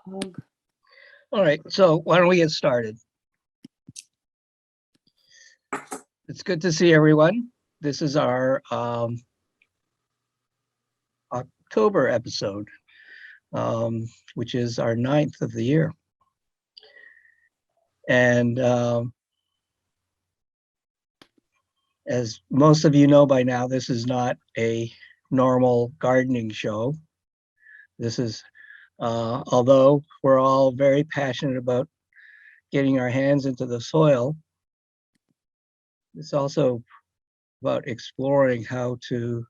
All right, so why don't we get started? It's good to see everyone. This is our October episode, which is our 9th of the year. And as most of you know by now, this is not a normal gardening show. This is, although we're all very passionate about getting our hands into the soil, it's also about exploring how to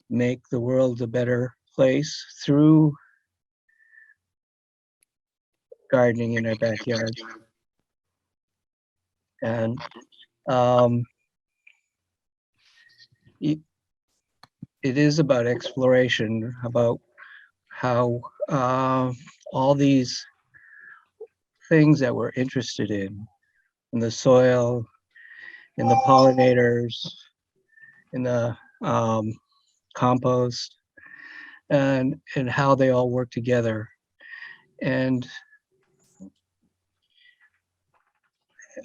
make the world a better place through gardening in our backyards. And it is about exploration, about how all these things that we're interested in the soil, in the pollinators, in the compost, and how they all work together. And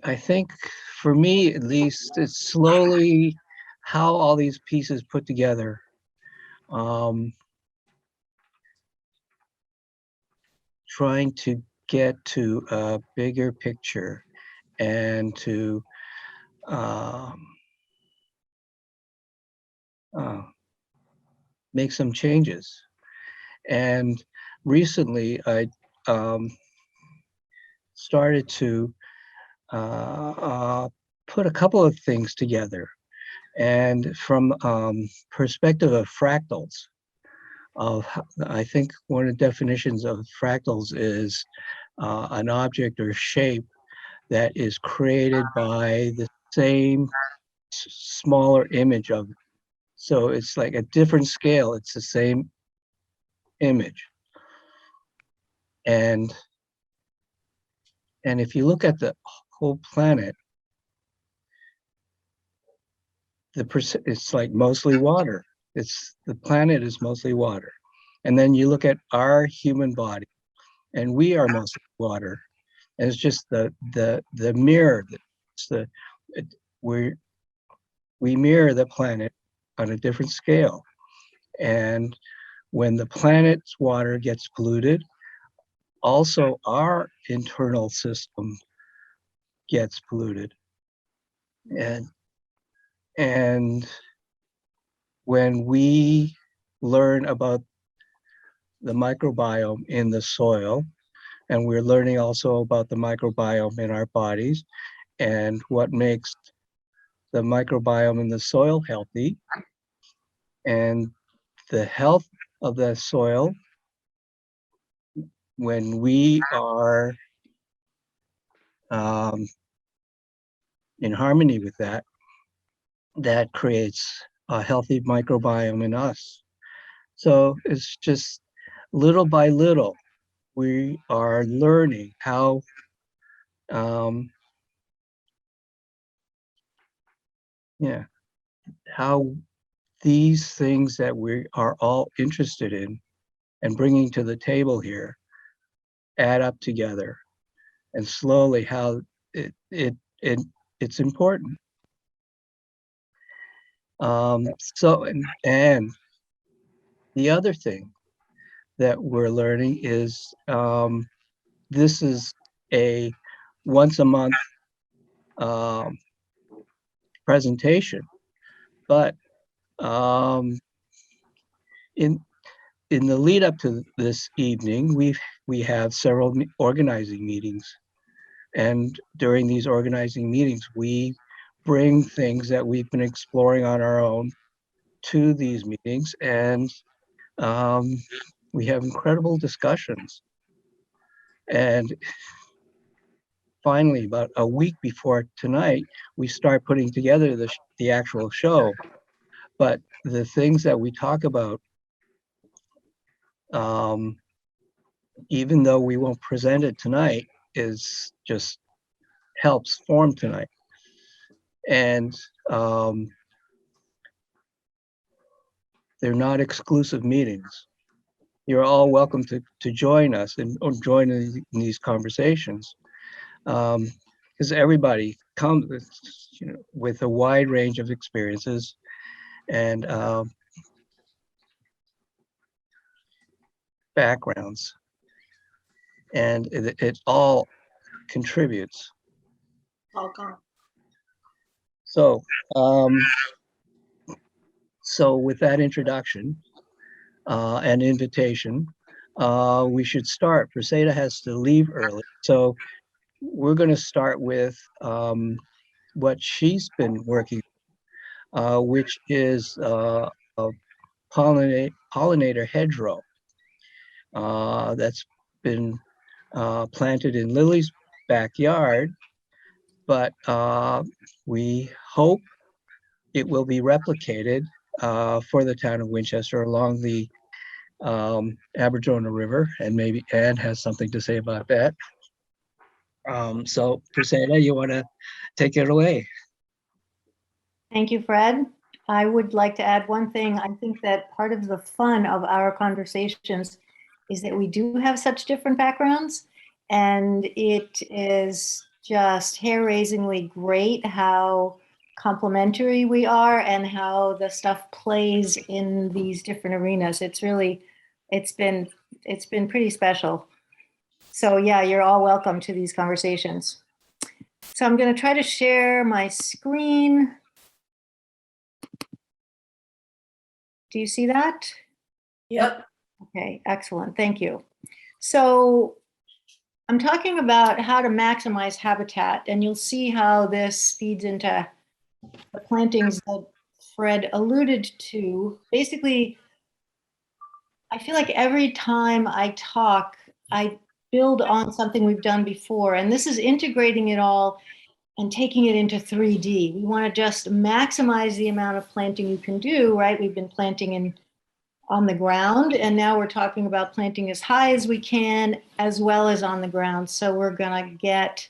I think for me, at least, it's slowly how all these pieces put together. Trying to get to a bigger picture and to make some changes. And recently I started to put a couple of things together. And from perspective of fractals, I think one of the definitions of fractals is an object or shape that is created by the same smaller image of it. So it's like a different scale, it's the same image. And if you look at the whole planet, it's like mostly water. The planet is mostly water. And then you look at our human body, and we are mostly water. And it's just the mirror. We mirror the planet on a different scale. And when the planet's water gets polluted, also our internal system gets polluted. And when we learn about the microbiome in the soil, and we're learning also about the microbiome in our bodies and what makes the microbiome in the soil healthy, and the health of the soil, when we are in harmony with that, that creates a healthy microbiome in us. So it's just little by little, we are learning how how these things that we are all interested in and bringing to the table here add up together, and slowly how it's important. So and the other thing that we're learning is this is a once a month presentation, but in the lead up to this evening, we have several organizing meetings, and during these organizing meetings, we bring things that we've been exploring on our own to these meetings, and we have incredible discussions. And finally, about a week before tonight, we start putting together the actual show. But the things that we talk about, even though we won't present it tonight, is just helps form tonight. And they're not exclusive meetings. you're all welcome to join us and or join in these conversations. Because everybody comes with a wide range of experiences and backgrounds, and it all contributes. Welcome. So, so with that introduction and invitation, we should start. Prassede has to leave early, so we're going to start with what she's been working, which is a pollinator hedgerow that's been planted in Lily's backyard, but we hope it will be replicated for the town of Winchester along the Aberdona River, and maybe Anne has something to say about that. So, Prassede, you want to take it away? Thank you, Fred. I would like to add one thing. I think that part of the fun of our conversations is that we do have such different backgrounds, and it is just hair-raisingly great how complementary we are and how the stuff plays in these different arenas. It's been pretty special. So yeah, you're all welcome to these conversations. So I'm going to try to share my screen. Do you see that? Yep. Okay, excellent. Thank you. So I'm talking about how to maximize habitat, and you'll see how this feeds into the plantings that Fred alluded to. Basically, I feel like every time I talk, I build on something we've done before, and this is integrating it all and taking it into 3D. We want to just maximize the amount of planting you can do, right? We've been planting on the ground, and now we're talking about planting as high as we can, as well as on the ground. So we're going to get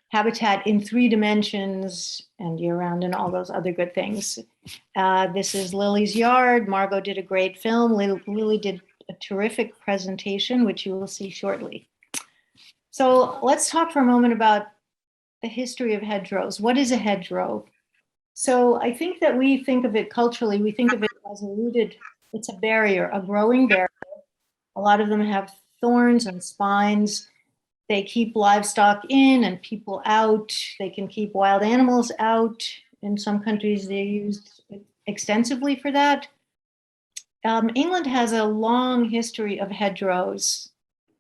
habitat in 3 dimensions and year round and all those other good things. This is Lily's yard. Margo did a great film. Lily did a terrific presentation, which you will see shortly. So let's talk for a moment about the history of hedgerows. What is a hedgerow? So I think that we think of it culturally, we think of it as it's a barrier, a growing barrier. A lot of them have thorns and spines. They keep livestock in and people out. They can keep wild animals out. In some countries, they're used extensively for that. England has a long history of hedgerows.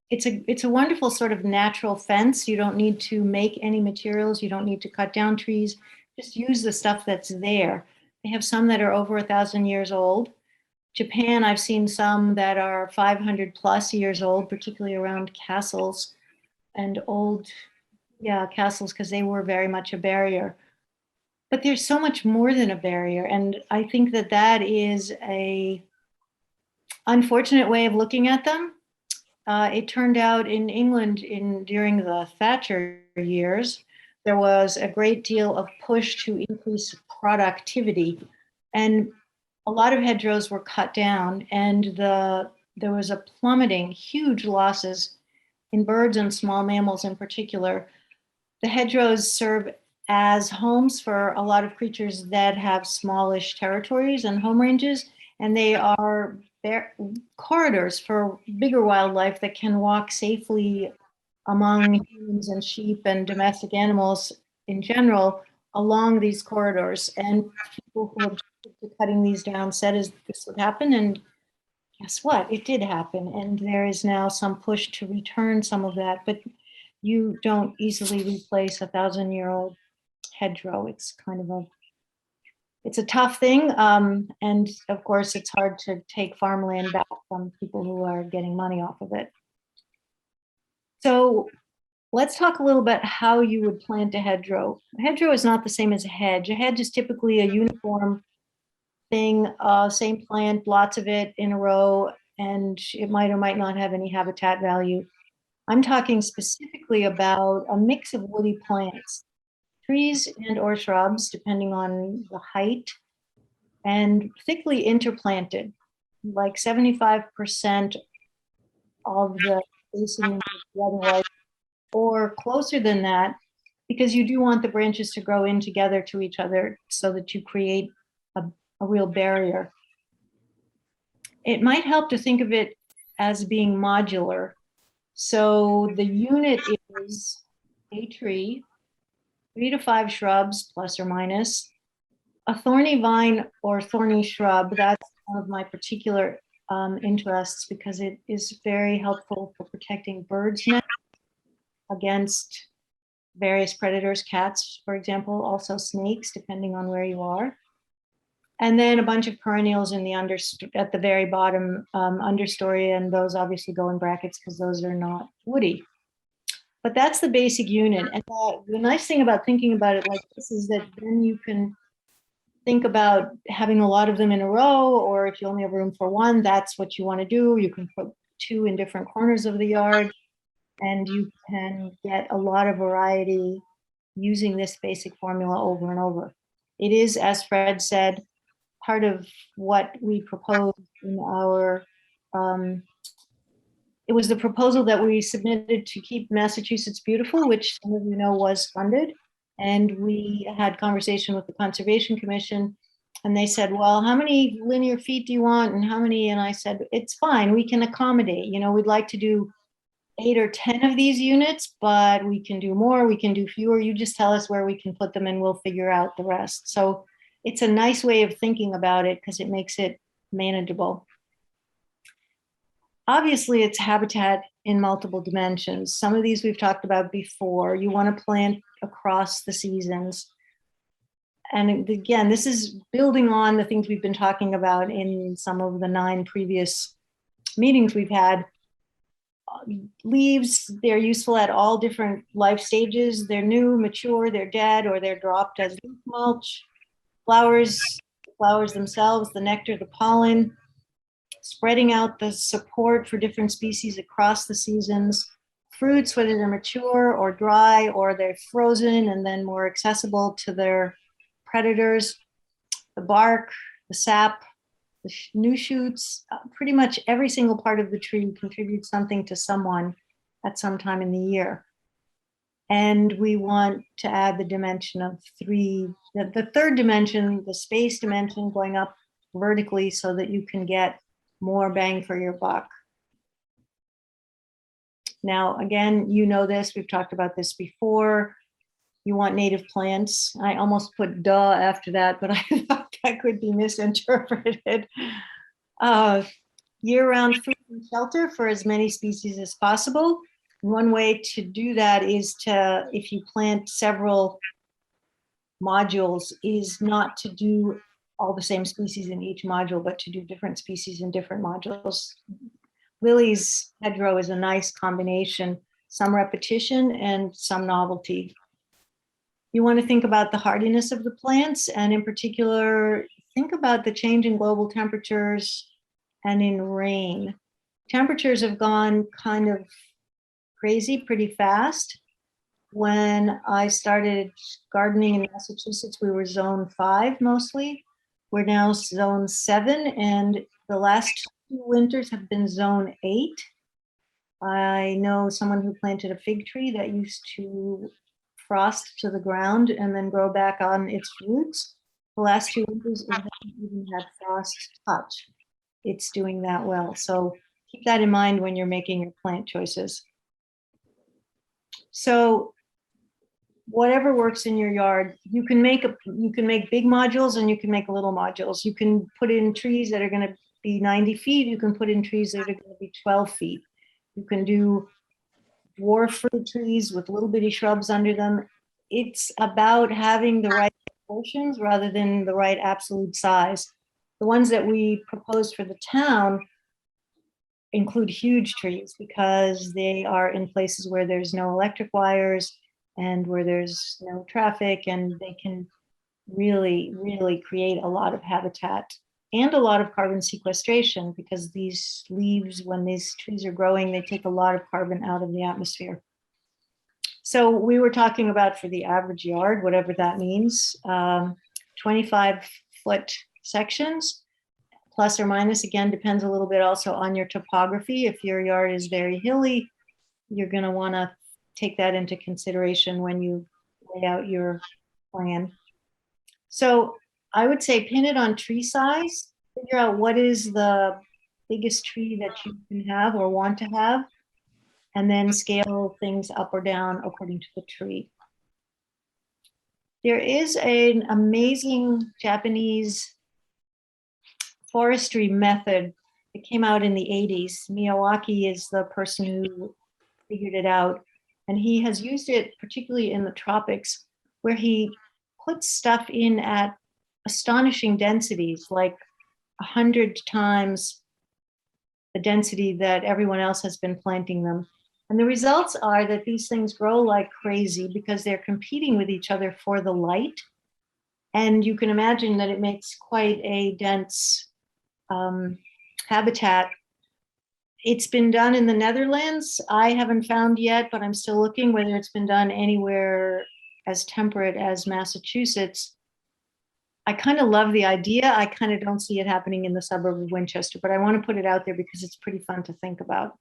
It's a wonderful sort of natural fence. You don't need to make any materials. You don't need to cut down trees. Just use the stuff that's there. They have some that are over 1,000 years old. Japan, I've seen some that are 500 plus years old, particularly around castles and old, castles, because they were very much a barrier. But there's so much more than a barrier. And I think that that is a unfortunate way of looking at them. It turned out in England during the Thatcher years, there was a great deal of push to increase productivity, and a lot of hedgerows were cut down, and there was a plummeting, huge losses in birds and small mammals in particular. The hedgerows serve as homes for a lot of creatures that have smallish territories and home ranges, and they are corridors for bigger wildlife that can walk safely among humans and sheep and domestic animals in general along these corridors. And people who objected to cutting these down said this would happen, and guess what? It did happen, and there is now some push to return some of that, but you don't easily replace 1,000-year-old hedgerow. It's kind of it's a tough thing. And of course, it's hard to take farmland back from people who are getting money off of it. So let's talk a little bit how you would plant a hedgerow. A hedgerow is not the same as a hedge. A hedge is typically a uniform thing, same plant, lots of it in a row, and it might or might not have any habitat value. I'm talking specifically about a mix of woody plants, trees and or shrubs, depending on the height, and thickly interplanted. like 75% of the spacing otherwise, or closer than that, because you do want the branches to grow in together to each other so that you create a real barrier. It might help to think of it as being modular. So the unit is a tree, 3 to 5 shrubs, plus or minus, a thorny vine or thorny shrub. That's one of my particular interests because it is very helpful for protecting birds' nests against various predators, cats, for example, also snakes, depending on where you are. And then a bunch of perennials in the at the very bottom understory, and those obviously go in brackets because those are not woody. But that's the basic unit. And the nice thing about thinking about it like this is that then you can think about having a lot of them in a row, or if you only have room for one, that's what you want to do. You can put 2 in different corners of the yard, and you can get a lot of variety using this basic formula over and over. It is, as Fred said, part of what we proposed in our, it was the proposal that we submitted to keep Massachusetts beautiful, which some of you know was funded. And we had conversation with the Conservation Commission, and they said, well, how many linear feet do you want? And how many? And I said, it's fine, we can accommodate. You know, we'd like to do 8 or 10 of these units, but we can do more, we can do fewer. You just tell us where we can put them and we'll figure out the rest. So it's a nice way of thinking about it because it makes it manageable. Obviously, it's habitat in multiple dimensions. Some of these we've talked about before. You want to plant across the seasons. And again, this is building on the things we've been talking about in some of the 9 previous meetings we've had. Leaves, they're useful at all different life stages. They're new, mature, they're dead, or they're dropped as leaf mulch. Flowers themselves, the nectar, the pollen, spreading out the support for different species across the seasons. Fruits, whether they're mature or dry, or they're frozen and then more accessible to their predators. The bark, the sap, the new shoots, pretty much every single part of the tree contributes something to someone at some time in the year. And we want to add the dimension of 3, the third dimension, the space dimension, going up vertically so that you can get more bang for your buck. Now, again, you know this, we've talked about this before. You want native plants. I almost put duh after that, but I thought that could be misinterpreted. Year-round food and shelter for as many species as possible. One way to do that is to, if you plant several modules, is not to do all the same species in each module, but to do different species in different modules. Lily's hedgerow is a nice combination, some repetition and some novelty. You want to think about the hardiness of the plants, and in particular, think about the change in global temperatures and in rain. Temperatures have gone kind of crazy pretty fast. When I started gardening in Massachusetts, we were zone 5 mostly. We're now zone 7, and the last 2 winters have been zone 8. I know someone who planted a fig tree that used to frost to the ground and then grow back on its roots. The last 2 winters, it hasn't even had frost touch. It's doing that well. So keep that in mind when you're making your plant choices. So whatever works in your yard, you can make big modules and you can make little modules. You can put in trees that are going to be 90 feet. You can put in trees that are going to be 12 feet. You can do dwarf fruit trees with little bitty shrubs under them. It's about having the right proportions rather than the right absolute size. The ones that we proposed for the town include huge trees because they are in places where there's no electric wires and where there's no traffic, and they can really, really create a lot of habitat and a lot of carbon sequestration, because these leaves, when these trees are growing, they take a lot of carbon out of the atmosphere. So we were talking about, for the average yard, whatever that means, 25-foot sections. plus or minus. Again, depends a little bit also on your topography. If your yard is very hilly, you're going to want to take that into consideration when you lay out your plan. So I would say pin it on tree size, figure out what is the biggest tree that you can have or want to have, and then scale things up or down according to the tree. There is an amazing Japanese forestry method. It came out in the 80s. Miyawaki is the person who figured it out. And he has used it particularly in the tropics, where he puts stuff in at astonishing densities, like 100 times the density that everyone else has been planting them. And the results are that these things grow like crazy because they're competing with each other for the light. And you can imagine that it makes quite a dense habitat. It's been done in the Netherlands. I haven't found yet, but I'm still looking whether it's been done anywhere as temperate as Massachusetts. I kind of love the idea. I kind of don't see it happening in the suburb of Winchester, but I want to put it out there because it's pretty fun to think about.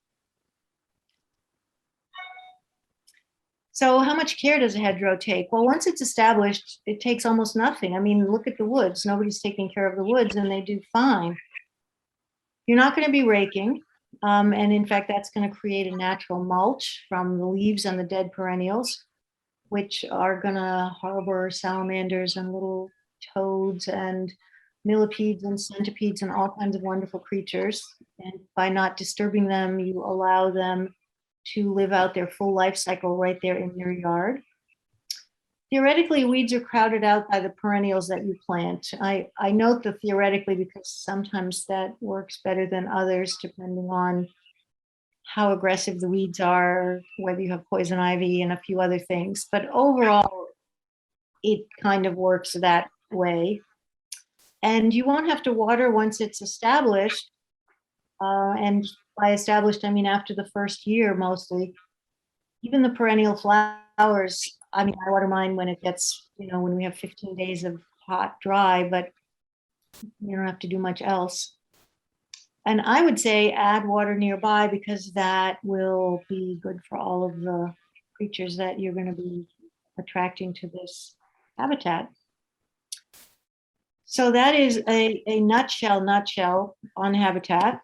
So how much care does a hedgerow take? Well, once it's established, it takes almost nothing. I mean, look at the woods. Nobody's taking care of the woods and they do fine. You're not going to be raking. And in fact, that's going to create a natural mulch from the leaves and the dead perennials, which are going to harbor salamanders and little toads and millipedes and centipedes and all kinds of wonderful creatures. And by not disturbing them, you allow them to live out their full life cycle right there in your yard. Theoretically, weeds are crowded out by the perennials that you plant. I note the theoretically because sometimes that works better than others, depending on how aggressive the weeds are, whether you have poison ivy and a few other things. But overall, it kind of works that way. And you won't have to water once it's established. And by established, I mean after the first year mostly. Even the perennial flowers, I mean, I water mine when it gets, when we have 15 days of hot, dry, but you don't have to do much else. And I would say add water nearby because that will be good for all of the creatures that you're going to be attracting to this habitat. So that is a nutshell on habitat.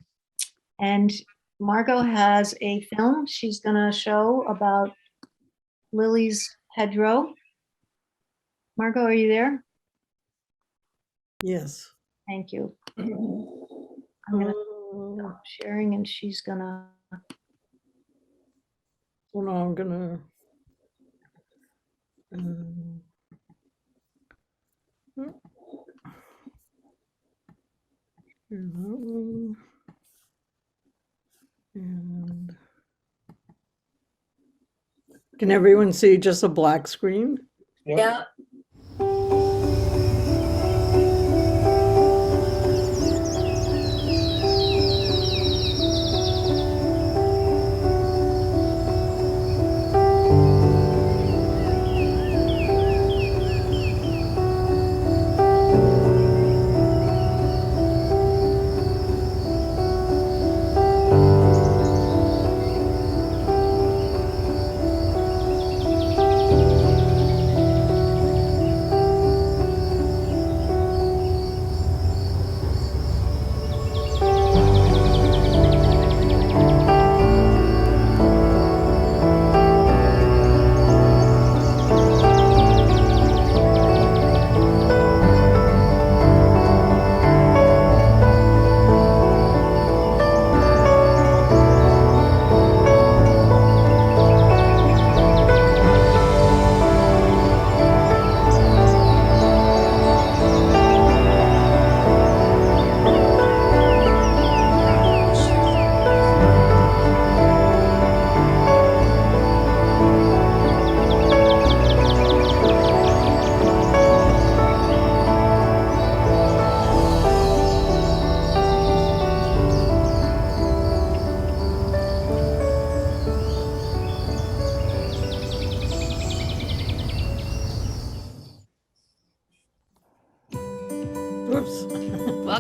And Margo has a film she's going to show about Lily's hedgerow. Margo, are you there? Yes. Thank you. I'm going to stop sharing and she's going to. Hold on, I'm gonna. Here's that one. And can everyone see just a black screen? Yeah.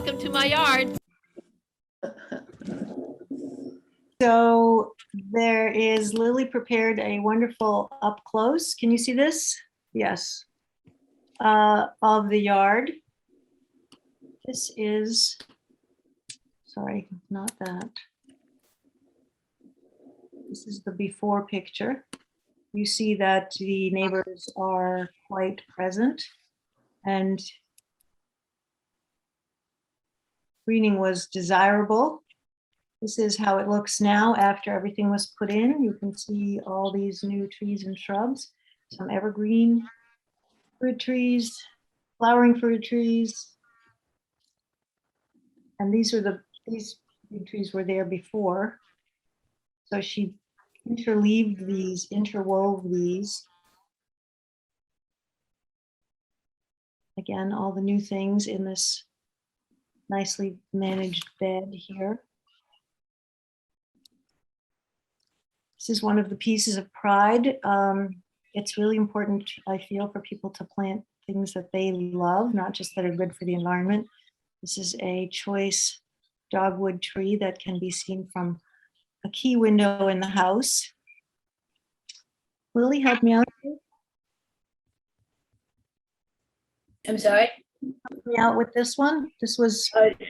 Welcome to my yard. So there is Lily prepared a wonderful up close. Can you see this? Yes. Of the yard. This is, sorry, not that. This is the before picture. You see that the neighbors are quite present, and greening was desirable. This is how it looks now after everything was put in. You can see all these new trees and shrubs, some evergreen fruit trees, flowering fruit trees. And these big trees were there before. So she interwove these. Again, all the new things in this nicely managed bed here. This is one of the pieces of pride. It's really important, I feel, for people to plant things that they love, not just that are good for the environment. This is a choice dogwood tree that can be seen from a key window in the house. Lily, help me out. I'm sorry. Help me out with this one. This was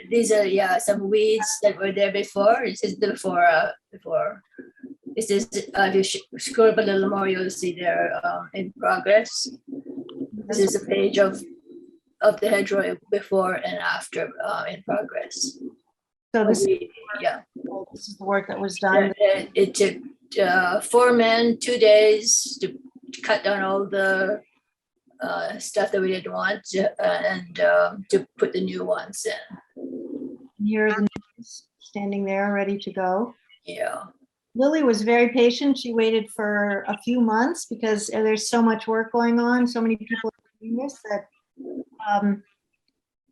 These are some weeds that were there before. This is the before. This is if you scroll up a little more, you'll see there in progress. This is a page of the hedgerow before and after in progress. so this, Yeah. this is the work that was done. It took 4 men 2 days to cut down all the stuff that we didn't want and to put the new ones in. Here are the neighbors standing there ready to go. Yeah. Lily was very patient. She waited for a few months because there's so much work going on, so many people doing this that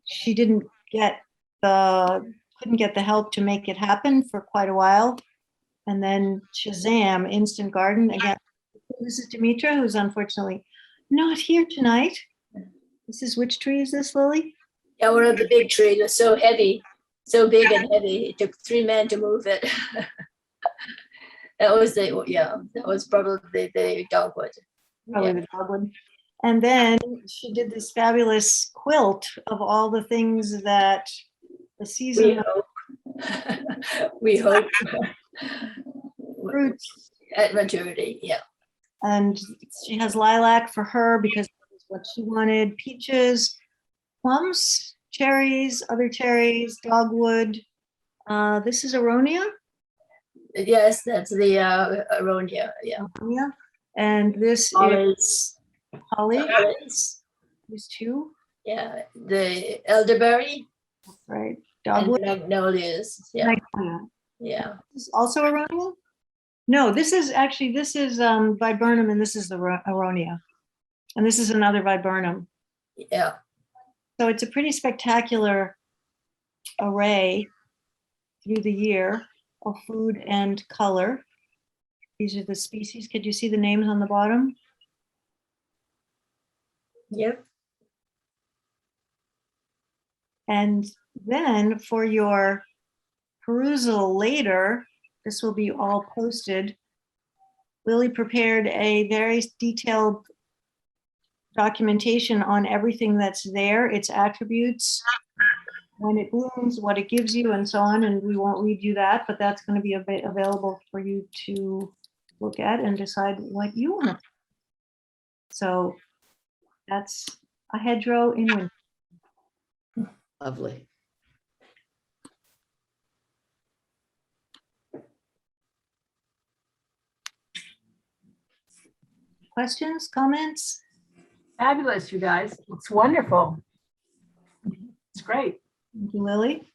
she couldn't get the help to make it happen for quite a while. And then Shazam, Instant Garden again. This is Demetra, who's unfortunately not here tonight. This is, which tree is this, Lily? Yeah, one of the big trees was so heavy, so big and heavy. It took 3 men to move it. That was probably the dogwood. Probably the dogwood. And then she did this fabulous quilt of all the things that the season We hope. fruits. At maturity, yeah. And she has lilac for her because that's what she wanted. Peaches, plums, cherries, other cherries, dogwood. This is aronia. Yes, that's the aronia, yeah. Yeah. And this is Olives. holly. Olives. These two, Yeah, the elderberry right? and Dogwood. magnolias, yeah, Magnolia. yeah. This is also aronia? No, this is viburnum, and this is the aronia. And this is another viburnum. Yeah, So it's a pretty spectacular array through the year of food and color. These are the species. Could you see the names on the bottom? yep. And then for your perusal later, this will be all posted. Lily prepared a very detailed documentation on everything that's there, its attributes, when it blooms, what it gives you, and so on. And we won't read you that, but that's going to be available for you to look at and decide what you want. So that's a hedgerow in winter. Lovely. Questions, comments? Fabulous, you guys. It's wonderful. It's great. Thank you, Lily.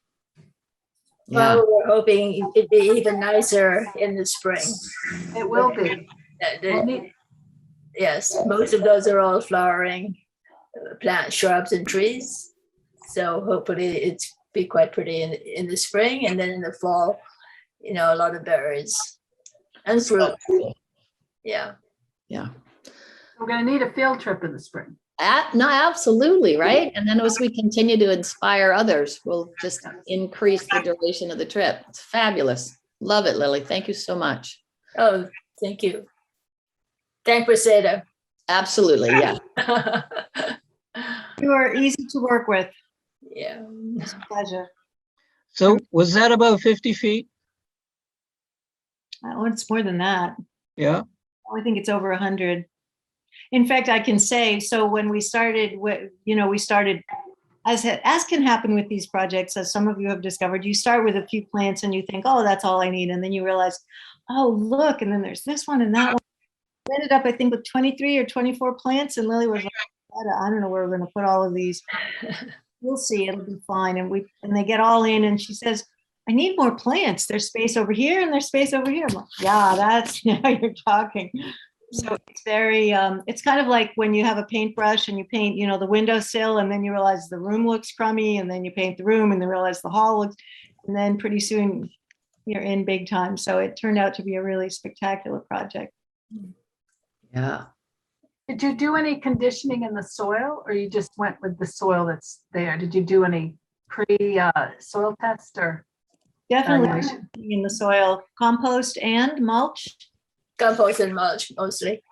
Yeah, Well, we're hoping it'd be even nicer in the spring. It will be. We'll need- Yes, most of those are all flowering plant shrubs and trees. So hopefully it's be quite pretty in the spring, and then in the fall, a lot of berries and fruit. Yeah. yeah. We're going to need a field trip in the spring. No, absolutely, right? And then as we continue to inspire others, we'll just increase the duration of the trip. It's fabulous. Love it, Lily. Thank you so much. Oh, thank you. Thank Prassede. Absolutely, yeah. You are easy to work with. Yeah. It's a pleasure. So was that about 50 feet? Oh, it's more than that. Yeah. I think it's over 100. In fact, I can say, so when we started, we started, as can happen with these projects, as some of you have discovered, you start with a few plants and you think, oh, that's all I need. And then you realize, oh, look, and then there's this one and that one. We ended up, I think, with 23 or 24 plants. And Lily was like, I don't know where we're going to put all of these. We'll see, it'll be fine. And they get all in and she says, I need more plants. There's space over here and there's space over here. I'm like, yeah, that's now you're talking. So it's very, it's kind of like when you have a paintbrush and you paint, the windowsill and then you realize the room looks crummy and then you paint the room and then realize the hall looks, and then pretty soon you're in big time. So it turned out to be a really spectacular project. Yeah. Did you do any conditioning in the soil or you just went with the soil that's there? Did you do any soil test or? Definitely evaluation? in the soil, compost and mulch. Compost and mulch mostly.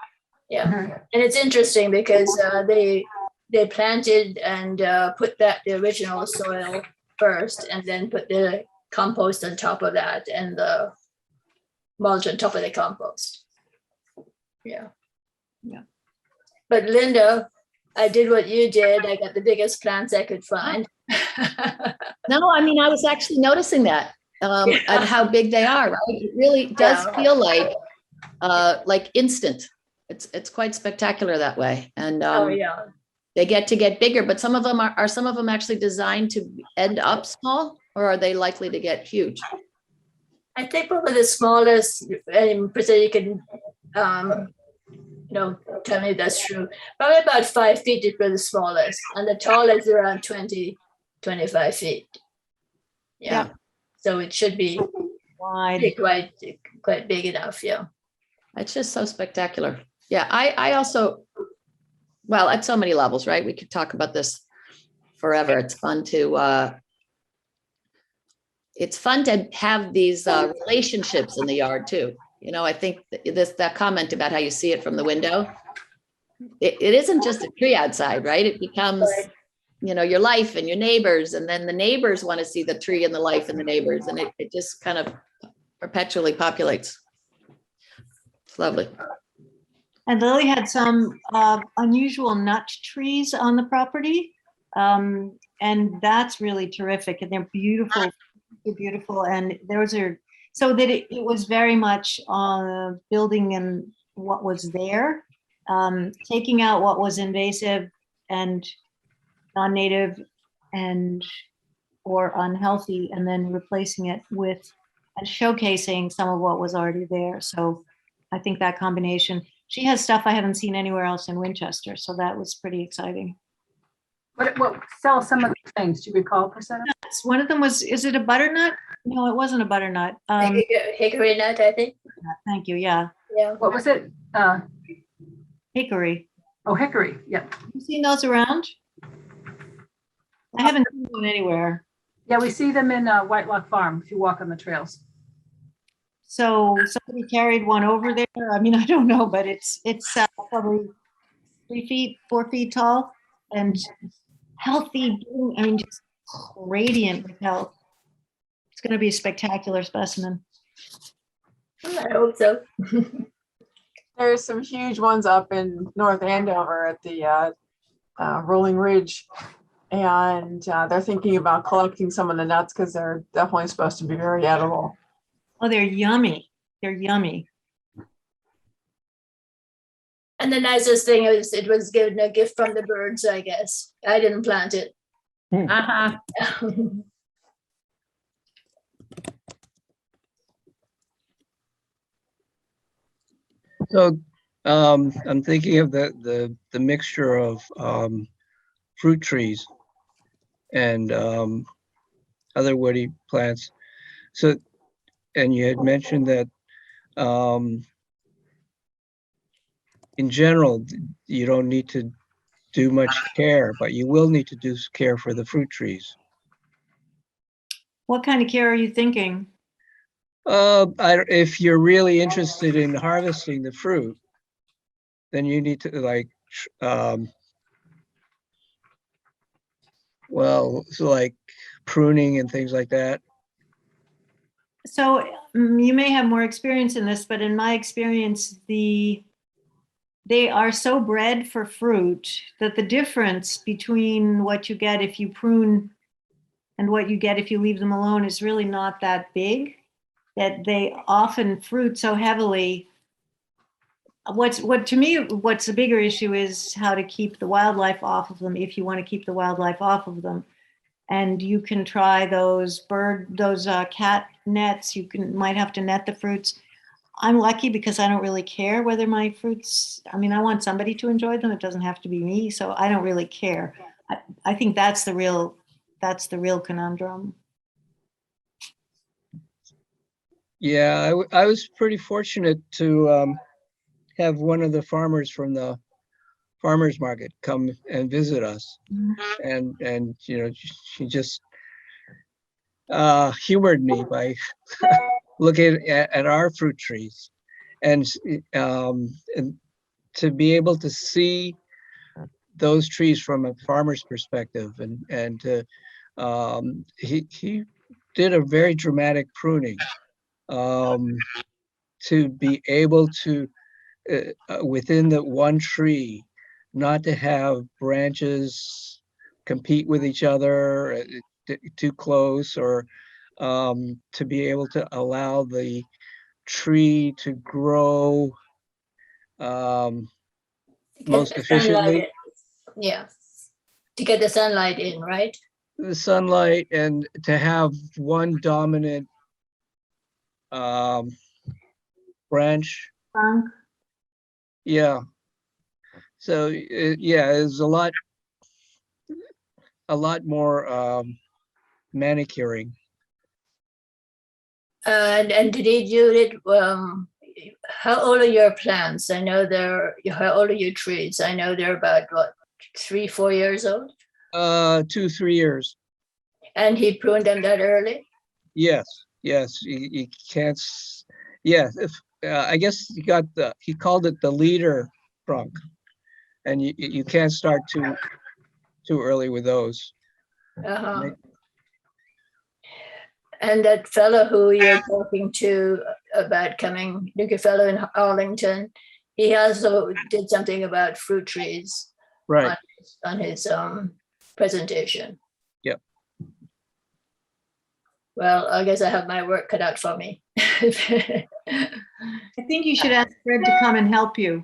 Yeah. Mhm. And it's interesting because they planted and put the original soil first and then put the compost on top of that and the mulch on top of the compost. Yeah. Yeah. But Linda, I did what you did. I got the biggest plants I could find. No, I mean, I was actually noticing that, and how big they are, right? It really does Yeah. feel like instant. It's quite spectacular that way. And Oh yeah. they get bigger, but some of them are some of them actually designed to end up small, or are they likely to get huge? I think probably the smallest, and Prassede, you can tell me if that's true. Probably about 5 feet is for the smallest, and the tallest around 20, 25 feet. Yeah. So it should be Wide. quite big enough. Yeah. It's just so spectacular. Yeah, I also, well, at so many levels, right? We could talk about this forever. It's fun to have these relationships in the yard too. I think that comment about how you see it from the window, it isn't just a tree outside, right? It becomes, your life and your neighbors, and then the neighbors want to see the tree and the life and the neighbors, and it just kind of perpetually populates. It's lovely. And Lily had some unusual nut trees on the property. And that's really terrific. And they're beautiful, they're beautiful. And those are, so that it was very much building in what was there, taking out what was invasive and non-native or unhealthy, and then replacing it with and showcasing some of what was already there. So I think that combination, she has stuff I haven't seen anywhere else in Winchester. So that was pretty exciting. What sell some of the things? Do you recall, Prassede? One of them was, is it a butternut? No, it wasn't a butternut. Hickory nut, I think. Thank you. Yeah. Yeah. What was it? Hickory. Oh, hickory. Yep. You seen those around? I haven't seen one anywhere. Yeah, we see them in White Lock Farm if you walk on the trails. So somebody carried one over there. I mean, I don't know, but it's probably 4 feet tall and healthy. I mean, just radiant with health. It's going to be a spectacular specimen. I hope so. There's some huge ones up in North Andover at the Rolling Ridge. And they're thinking about collecting some of the nuts because they're definitely supposed to be very edible. Oh, they're yummy. They're yummy. And the nicest thing is it was given a gift from the birds, I guess. I didn't plant it. Uh-huh. So I'm thinking of the mixture of fruit trees and other woody plants. So, and you had mentioned that in general, you don't need to do much care, but you will need to do care for the fruit trees. What kind of care are you thinking? If you're really interested in harvesting the fruit, then you need to like, well, so like pruning and things like that. So you may have more experience in this, but in my experience, they are so bred for fruit that the difference between what you get if you prune and what you get if you leave them alone is really not that big, that they often fruit so heavily. What's the bigger issue is how to keep the wildlife off of them if you want to keep the wildlife off of them. And you can try those cat nets. Might have to net the fruits. I'm lucky because I don't really care whether my fruits, I mean, I want somebody to enjoy them. It doesn't have to be me. So I don't really care. I think that's the real conundrum. Yeah, I was pretty fortunate to have one of the farmers from the farmers market come and visit us. And you know, she just humored me by looking at our fruit trees, and to be able to see those trees from a farmer's perspective, and he did a very dramatic pruning to be able to within the one tree, not to have branches compete with each other too close, or to be able to allow the tree to grow most efficiently. Yeah, to get the sunlight in, right? The sunlight, and to have one dominant branch. Yeah. So yeah, it's a lot more manicuring. And did he do it? How old are your plants? I know how old are your trees? I know they're about what, 3-4 years old. 2-3 years. And he pruned them that early. Yes. You can't. Yeah. If I guess he called it the leader trunk, and you can't start too early with those. Uh-huh. And that fellow who you're talking to about coming, the fellow in Arlington, he also did something about fruit trees, Right. on his presentation. Yep. Well, I guess I have my work cut out for me. I think you should ask Fred to come and help you.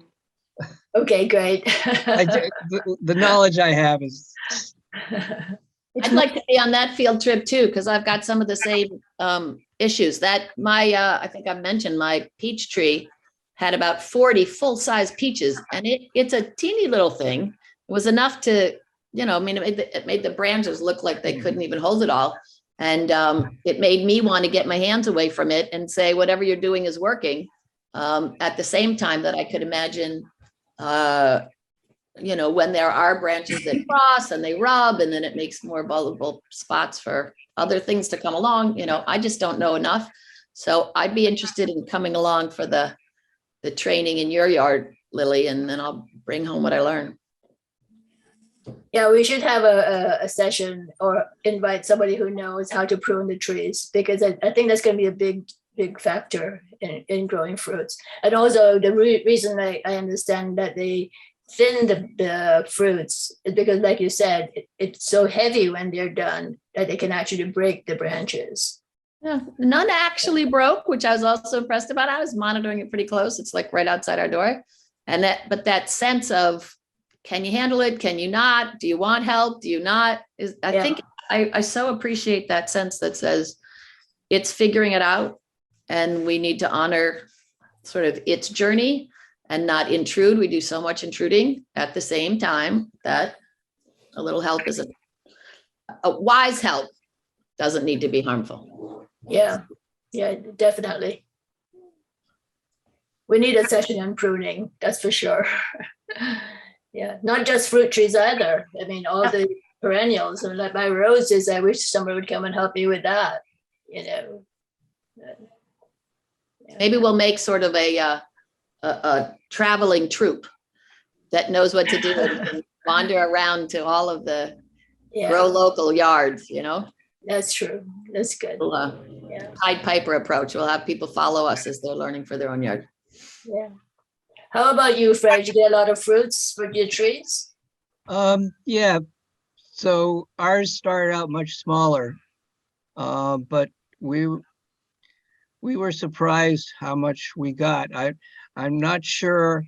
Okay, great. The knowledge I have is. I'd like to be on that field trip too, because I've got some of the same issues. That I think I've mentioned my peach tree had about 40 full-size peaches, and it's a teeny little thing. It was enough to, I mean, it made the branches look like they couldn't even hold it all. And it made me want to get my hands away from it and say, whatever you're doing is working. At the same time that I could imagine, when there are branches that cross and they rub, and then it makes more vulnerable spots for other things to come along. I just don't know enough. So I'd be interested in coming along for the training in your yard, Lily, and then I'll bring home what I learn. Yeah, we should have a session or invite somebody who knows how to prune the trees, because I think that's going to be a big factor in growing fruits. And also the reason I understand that they thin the fruits is because, like you said, it's so heavy when they're done that they can actually break the branches. Yeah, none actually broke, which I was also impressed about. I was monitoring it pretty close. It's like right outside our door. But that sense of, can you handle it? Can you not? Do you want help? Do you not? I think I so appreciate that sense that says it's figuring it out, and we need to honor sort of its journey and not intrude. We do so much intruding at the same time that a little help isn't a wise help, doesn't need to be harmful. Yeah, definitely. We need a session on pruning, that's for sure. Yeah, not just fruit trees either. I mean, all the perennials. And like my roses, I wish somebody would come and help me with that. You know. Maybe we'll make sort of a traveling troupe that knows what to do and wander around to all of the grow Yeah, local yards, you know? that's true. That's good. We'll, Yeah, Pied Piper approach. We'll have people follow us as they're learning for their own yard. yeah. How about you, Fred? You get a lot of fruits for your trees? Yeah, so ours started out much smaller, but we were surprised how much we got. I'm not sure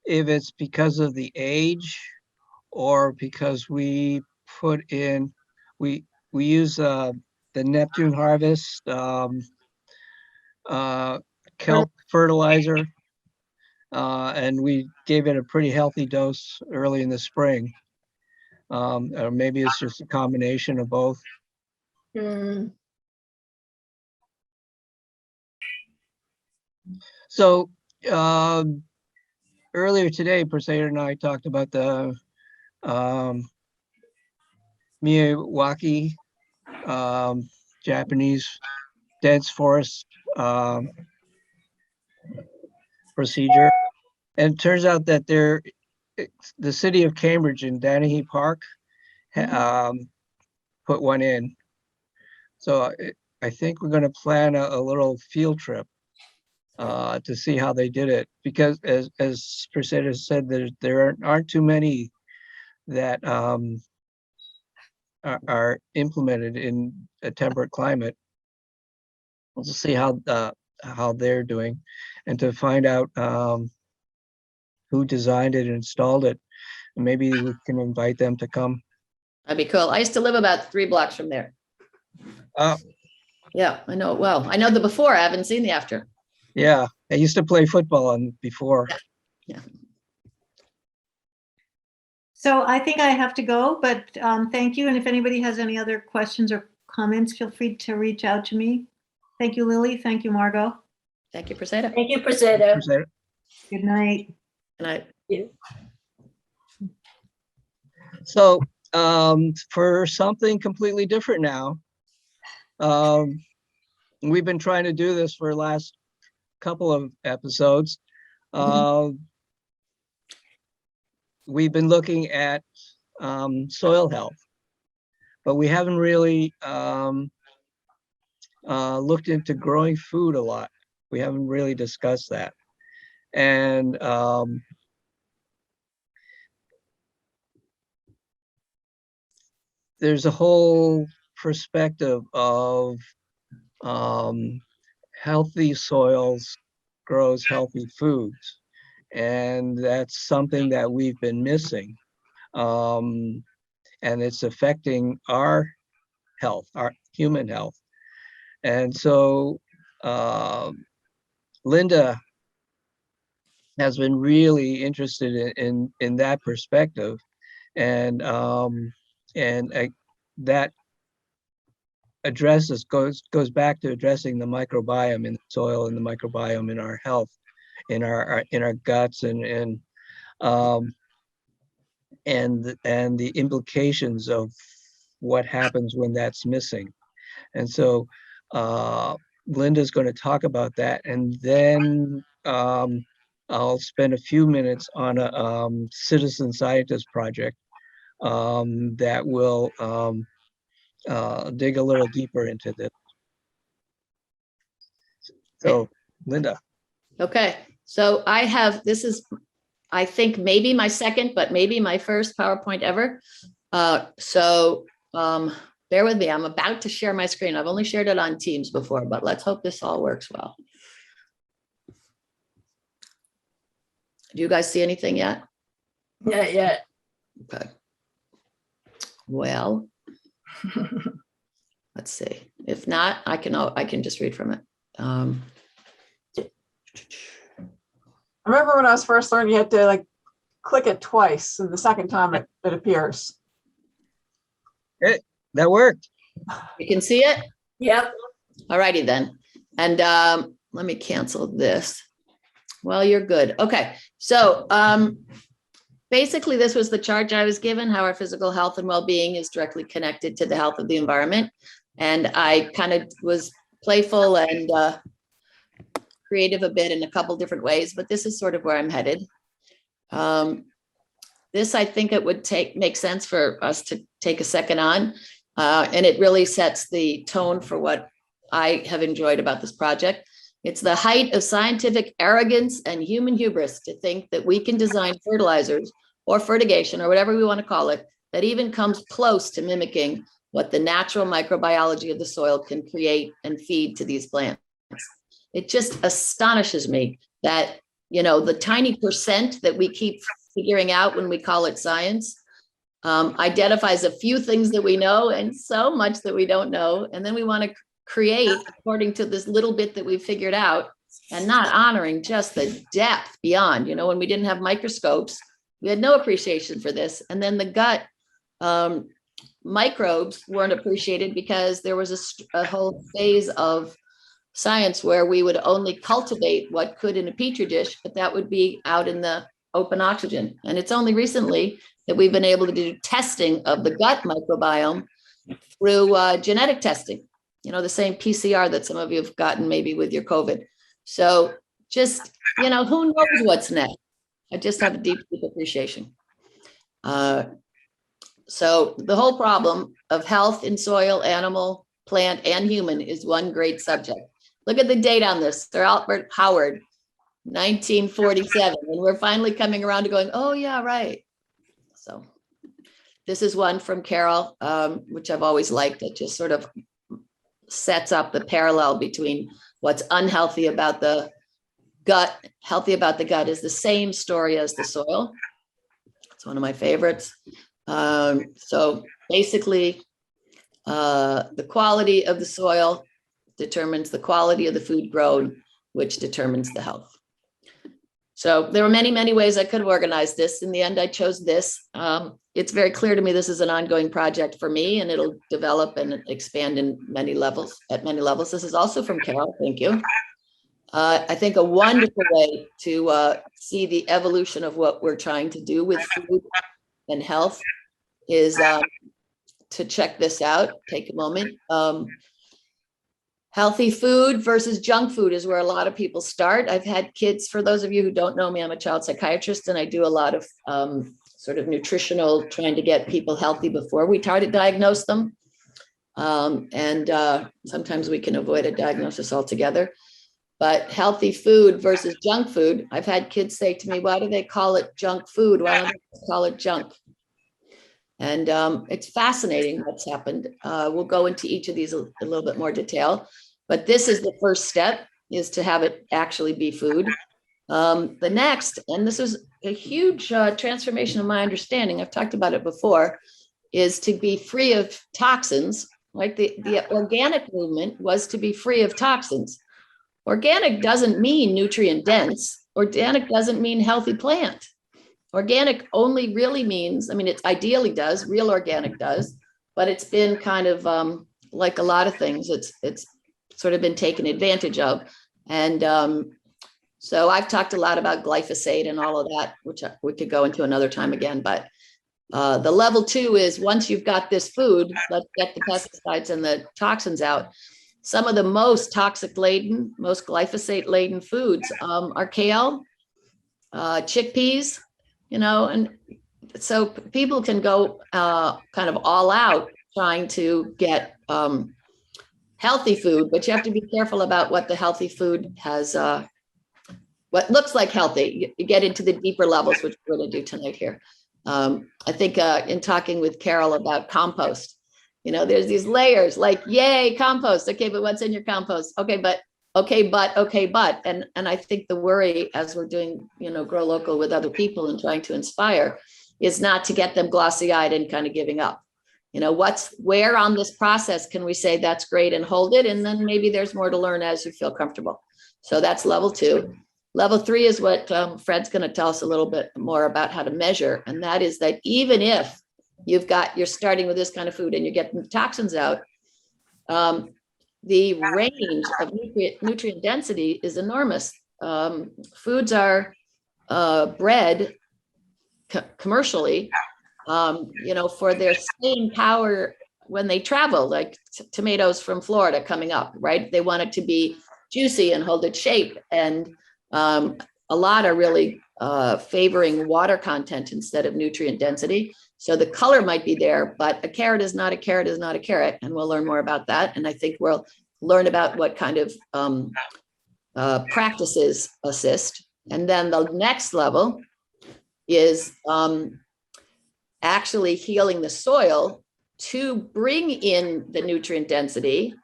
if it's because of the age or because we put in, we use the Neptune Harvest kelp fertilizer, and we gave it a pretty healthy dose early in the spring. Or maybe it's just a combination of both. Mm, So earlier today, Prassede and I talked about the Miyawaki Japanese dense forest procedure. And it turns out that the city of Cambridge in Danahy Park put one in. So I think we're going to plan a little field trip to see how they did it, because as Prassede said, there aren't too many that are implemented in a temperate climate. We'll just see how they're doing, and to find out who designed it and installed it. And maybe we can invite them to come. That'd be cool. I used to live about 3 blocks from there. Oh, Yeah, I know it well. I know the before. I haven't seen the after. yeah, I used to play football on before. So I think I have to go, but thank you. And if anybody has any other questions or comments, feel free to reach out to me. Thank you, Lily. Thank you, Margo. Thank you, Prassede. thank you, Prassede. Prassede. Good night. And I, So for something completely different now, we've been trying to do this for the last couple of episodes. We've been looking at soil health, but we haven't really looked into growing food a lot. We haven't really discussed that. And there's a whole perspective of healthy soils grows healthy foods. And that's something that we've been missing. And it's affecting our health, our human health. And so Linda has been really interested in that perspective. And that goes back to addressing the microbiome in the soil and the microbiome in our health, in our guts, and the implications of what happens when that's missing. And so Linda's going to talk about that, and then I'll spend a few minutes on a citizen scientist project that will dig a little deeper into this. So, Linda. okay. So I have, this is, I think maybe my second, but maybe my first PowerPoint ever. So bear with me. I'm about to share my screen. I've only shared it on Teams before, but let's hope this all works well. Do you guys see anything yet? Not yet. Okay. Well, let's see. If not, I can just read from it. I remember when I was first learning, you had to like click it twice, and the second time it appears. That worked. You can see it? Yep. All righty then. And let me cancel this. Well, you're good. Okay. So basically, this was the charge I was given, how our physical health and well-being is directly connected to the health of the environment. And I kind of was playful and creative a bit in a couple different ways, but this is sort of where I'm headed. This, I think it would make sense for us to take a second on. And it really sets the tone for what I have enjoyed about this project. It's the height of scientific arrogance and human hubris to think that we can design fertilizers or fertigation or whatever we want to call it, that even comes close to mimicking what the natural microbiology of the soil can create and feed to these plants. It just astonishes me that, you know, the tiny percent that we keep figuring out when we call it science identifies a few things that we know and so much that we don't know. And then we want to create according to this little bit that we've figured out and not honoring just the depth beyond. You know, when we didn't have microscopes, we had no appreciation for this. And then the gut microbes weren't appreciated because there was a whole phase of science where we would only cultivate what could in a petri dish, but that would be out in the open oxygen. And it's only recently that we've been able to do testing of the gut microbiome through genetic testing, you know, the same PCR that some of you have gotten maybe with your COVID. So just, you know, who knows what's next? I just have a deep, deep appreciation. So the whole problem of health in soil, animal, plant, and human is one great subject. Look at the date on this. Sir Albert Howard, 1947. And we're finally coming around to going, oh yeah, right. So this is one from Carol, which I've always liked. It just sort of sets up the parallel between what's unhealthy about the gut, healthy about the gut is the same story as the soil. It's one of my favorites. So basically, the quality of the soil determines the quality of the food grown, which determines the health. So there were many, many ways I could have organized this. In the end, I chose this. It's very clear to me this is an ongoing project for me, and it'll develop and expand in many levels, at many levels. This is also from Carol. Thank you. I think a wonderful way to see the evolution of what we're trying to do with food and health is to check this out. Take a moment. Healthy food versus junk food is where a lot of people start. I've had kids, for those of you who don't know me, I'm a child psychiatrist, and I do a lot of sort of nutritional, trying to get people healthy before we try to diagnose them. Sometimes we can avoid a diagnosis altogether. But healthy food versus junk food, I've had kids say to me, why do they call it junk food? Why don't they call it junk? And it's fascinating what's happened. We'll go into each of these a little bit more detail, but this is the first step, is to have it actually be food. The next, and this is a huge transformation of my understanding, I've talked about it before, is to be free of toxins. Like the organic movement was to be free of toxins. Organic doesn't mean nutrient dense. Organic doesn't mean healthy plant. Organic only really means, I mean, it ideally does, real organic does, but it's been kind of like a lot of things, it's sort of been taken advantage of. And so I've talked a lot about glyphosate and all of that, which we could go into another time again, but the level 2 is once you've got this food, let's get the pesticides and the toxins out. Some of the most toxic laden, most glyphosate laden foods are kale, chickpeas, you know, and so people can go kind of all out trying to get healthy food, but you have to be careful about what the healthy food has, what looks like healthy. You get into the deeper levels, which we're going to do tonight here. I think in talking with Carol about compost, you know, there's these layers like, yay, compost. Okay, but what's in your compost? Okay, but. And I think the worry as we're doing, you know, Grow Local with other people and trying to inspire is not to get them glossy-eyed and kind of giving up. You know, where on this process can we say that's great and hold it? And then maybe there's more to learn as you feel comfortable. So that's level 2. Level 3 is what Fred's going to tell us a little bit more about how to measure. And that is that even if you're starting with this kind of food and you're getting the toxins out, the range of nutrient density is enormous. Foods are bred commercially, for their staying power when they travel, like tomatoes from Florida coming up, right? They want it to be juicy and hold its shape. And a lot are really favoring water content instead of nutrient density. So the color might be there, but a carrot is not a carrot is not a carrot. And we'll learn more about that. And I think we'll learn about what kind of practices assist. And then the next level is actually healing the soil to bring in the nutrient density.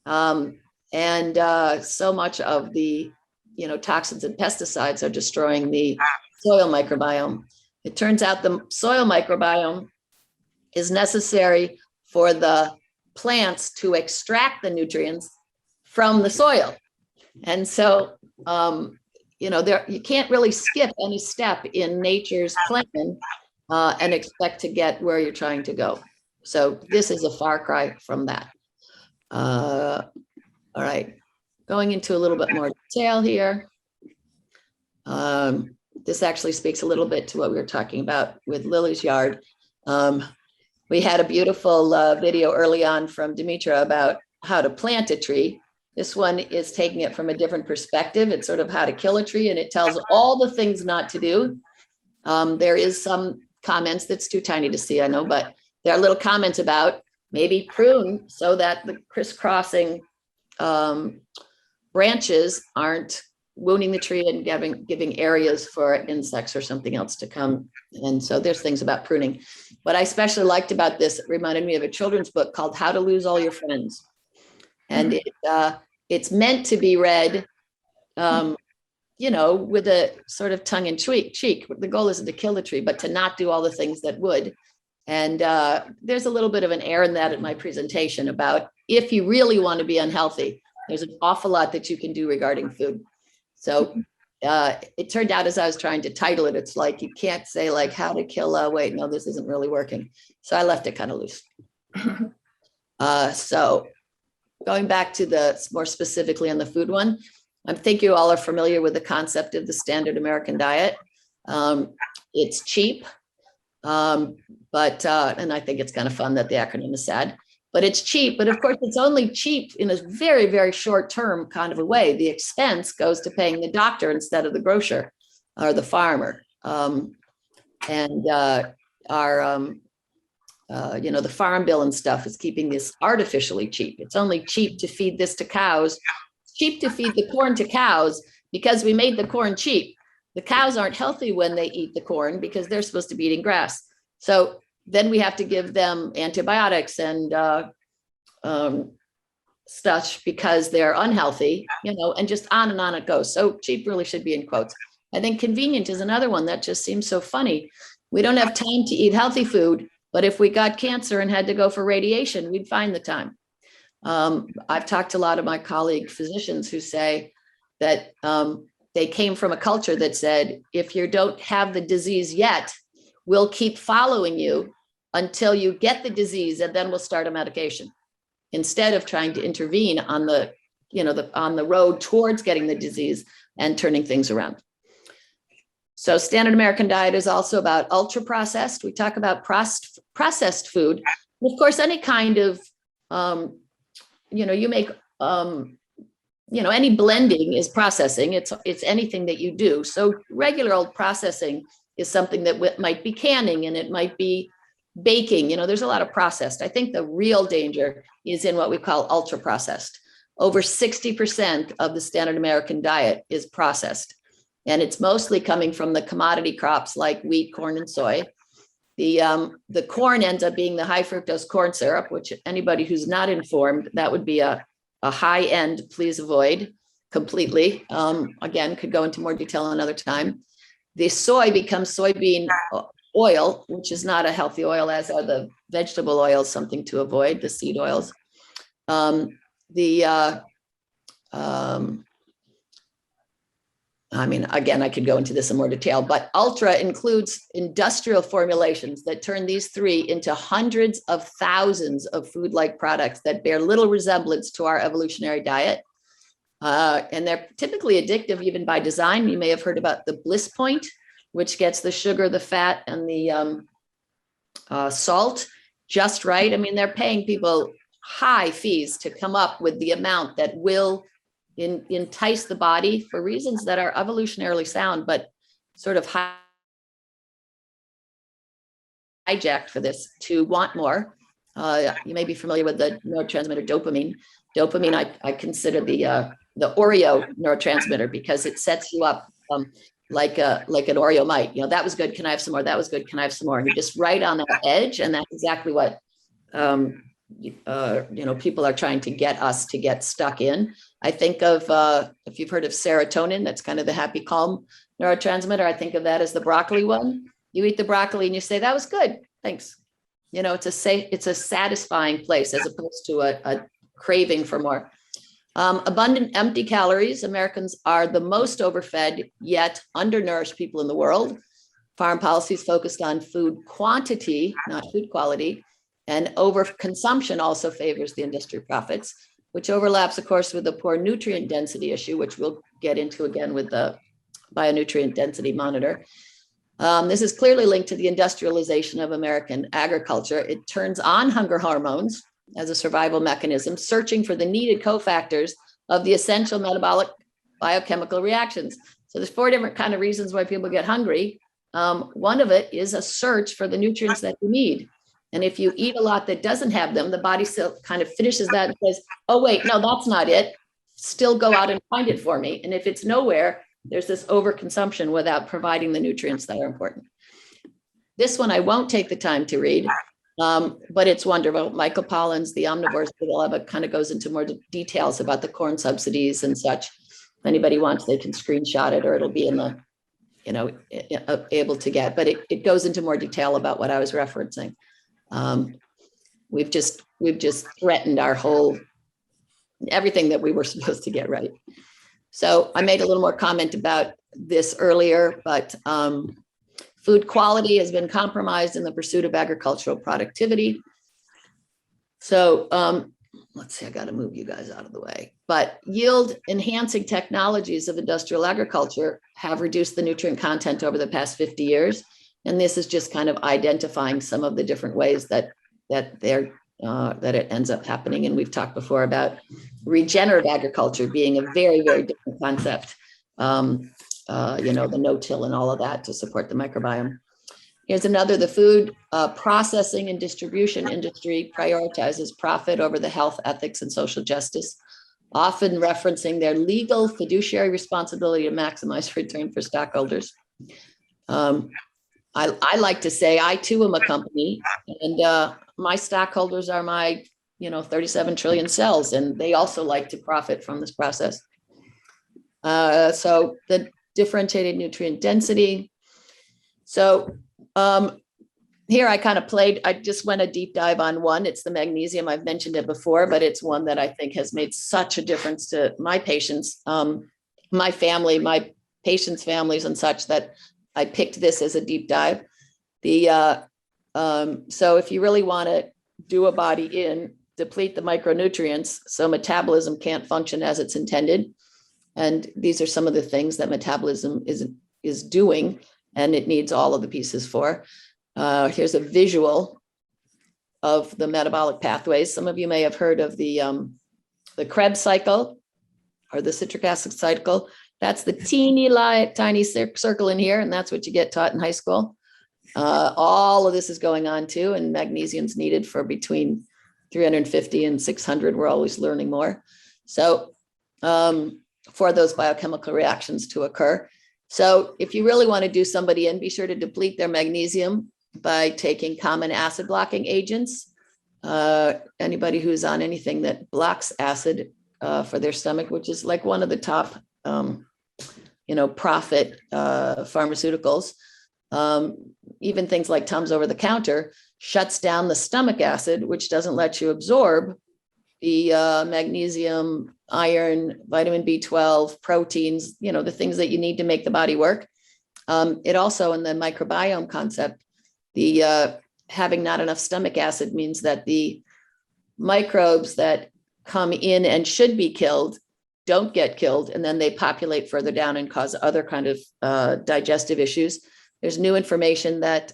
And so much of the toxins and pesticides are destroying the soil microbiome. It turns out the soil microbiome is necessary for the plants to extract the nutrients from the soil. And so, you can't really skip any step in nature's plan and expect to get where you're trying to go. So this is a far cry from that. All right, going into a little bit more detail here. This actually speaks a little bit to what we were talking about with Lily's yard. We had a beautiful video early on from Dimitra about how to plant a tree. This one is taking it from a different perspective. It's sort of how to kill a tree, and it tells all the things not to do. There is some comments that's too tiny to see, I know, but there are little comments about maybe prune so that the crisscrossing branches aren't wounding the tree and giving areas for insects or something else to come. And so there's things about pruning. What I especially liked about this, it reminded me of a children's book called How to Lose All Your Friends. And it's meant to be read, with a sort of tongue in cheek. The goal isn't to kill the tree, but to not do all the things that would. And there's a little bit of an error in that in my presentation about if you really want to be unhealthy, there's an awful lot that you can do regarding food. So it turned out as I was trying to title it, it's like, you can't say like how to kill, wait, no, this isn't really working. So I left it kind of loose. So going back to the more specifically on the food one, I think you all are familiar with the concept of the standard American diet. It's cheap, and I think it's kind of fun that the acronym is SAD, but it's cheap. But of course, it's only cheap in a very, very short term kind of a way. The expense goes to paying the doctor instead of the grocer or the farmer. The farm bill and stuff is keeping this artificially cheap. It's only cheap to feed this to cows. It's cheap to feed the corn to cows because we made the corn cheap. The cows aren't healthy when they eat the corn because they're supposed to be eating grass. So then we have to give them antibiotics and stuff because they're unhealthy, and just on and on it goes. So cheap really should be in quotes. I think convenient is another one that just seems so funny. We don't have time to eat healthy food, but if we got cancer and had to go for radiation, we'd find the time. I've talked to a lot of my colleague physicians who say that they came from a culture that said, if you don't have the disease yet, we'll keep following you until you get the disease, and then we'll start a medication, instead of trying to intervene on the road towards getting the disease and turning things around. So standard American diet is also about ultra processed. We talk about processed food. And of course, any kind of, you make, any blending is processing. It's anything that you do. So regular old processing is something that might be canning, and it might be baking. There's a lot of processed. I think the real danger is in what we call ultra processed. Over 60% of the standard American diet is processed. And it's mostly coming from the commodity crops like wheat, corn, and soy. The corn ends up being the high fructose corn syrup, which anybody who's not informed, that would be a high end, please avoid completely. Again, could go into more detail another time. The soy becomes soybean oil, which is not a healthy oil, as are the vegetable oils, something to avoid, the seed oils. Again, I could go into this in more detail, but ultra includes industrial formulations that turn these three into hundreds of thousands of food-like products that bear little resemblance to our evolutionary diet. And they're typically addictive even by design. You may have heard about the bliss point. which gets the sugar, the fat, and the salt just right. I mean, they're paying people high fees to come up with the amount that will entice the body for reasons that are evolutionarily sound, but sort of hijacked for this to want more. You may be familiar with the neurotransmitter dopamine. Dopamine, I consider the Oreo neurotransmitter because it sets you up like an Oreo might. You know, that was good. Can I have some more? That was good. Can I have some more? And you're just right on that edge, and that's exactly what people are trying to get us to get stuck in. I think of if you've heard of serotonin, that's kind of the happy, calm neurotransmitter. I think of that as the broccoli one. You eat the broccoli and you say, that was good, thanks. You know, it's a satisfying place as opposed to a craving for more. Abundant empty calories. Americans are the most overfed yet undernourished people in the world. Foreign policies focused on food quantity, not food quality, and overconsumption also favors the industry profits, which overlaps, of course, with the poor nutrient density issue, which we'll get into again with the bionutrient density monitor. This is clearly linked to the industrialization of American agriculture. It turns on hunger hormones as a survival mechanism, searching for the needed cofactors of the essential metabolic biochemical reactions. So there's 4 different kind of reasons why people get hungry. One of it is a search for the nutrients that you need. And if you eat a lot that doesn't have them, the body still kind of finishes that and says, oh, wait, no, that's not it. Still go out and find it for me. And if it's nowhere, there's this overconsumption without providing the nutrients that are important. This one I won't take the time to read, but it's wonderful. Michael Pollan's The Omnivore's Dilemma kind of goes into more details about the corn subsidies and such. If anybody wants, they can screenshot it, or it'll be in the, able to get, but it goes into more detail about what I was referencing. We've just threatened our whole, everything that we were supposed to get right. So I made a little more comment about this earlier, but food quality has been compromised in the pursuit of agricultural productivity. So let's see, I got to move you guys out of the way. But yield enhancing technologies of industrial agriculture have reduced the nutrient content over the past 50 years. And this is just kind of identifying some of the different ways that it ends up happening. And we've talked before about regenerative agriculture being a very, very different concept. The no-till and all of that to support the microbiome. Here's another, the food processing and distribution industry prioritizes profit over the health, ethics, and social justice, often referencing their legal fiduciary responsibility to maximize return for stockholders. I like to say I too am a company, and my stockholders are my 37 trillion cells, and they also like to profit from this process. So the differentiated nutrient density. So here I just went a deep dive on one. It's the magnesium. I've mentioned it before, but it's one that I think has made such a difference to my patients, my family, my patients' families and such, that I picked this as a deep dive. So if you really want to do a body in, deplete the micronutrients so metabolism can't function as it's intended. And these are some of the things that metabolism is doing, and it needs all of the pieces for. Here's a visual of the metabolic pathways. Some of you may have heard of the Krebs cycle or the citric acid cycle. That's the tiny circle in here, and that's what you get taught in high school. All of this is going on too, and magnesium's needed for between 350 and 600. We're always learning more. So for those biochemical reactions to occur. So if you really want to do somebody in, be sure to deplete their magnesium by taking common acid blocking agents. Anybody who's on anything that blocks acid for their stomach, which is like one of the top profit pharmaceuticals. Even things like Tums over the counter shuts down the stomach acid, which doesn't let you absorb the magnesium, iron, vitamin B12, proteins, the things that you need to make the body work. It also, in the microbiome concept, the having not enough stomach acid means that the microbes that come in and should be killed don't get killed, and then they populate further down and cause other kind of digestive issues. There's new information that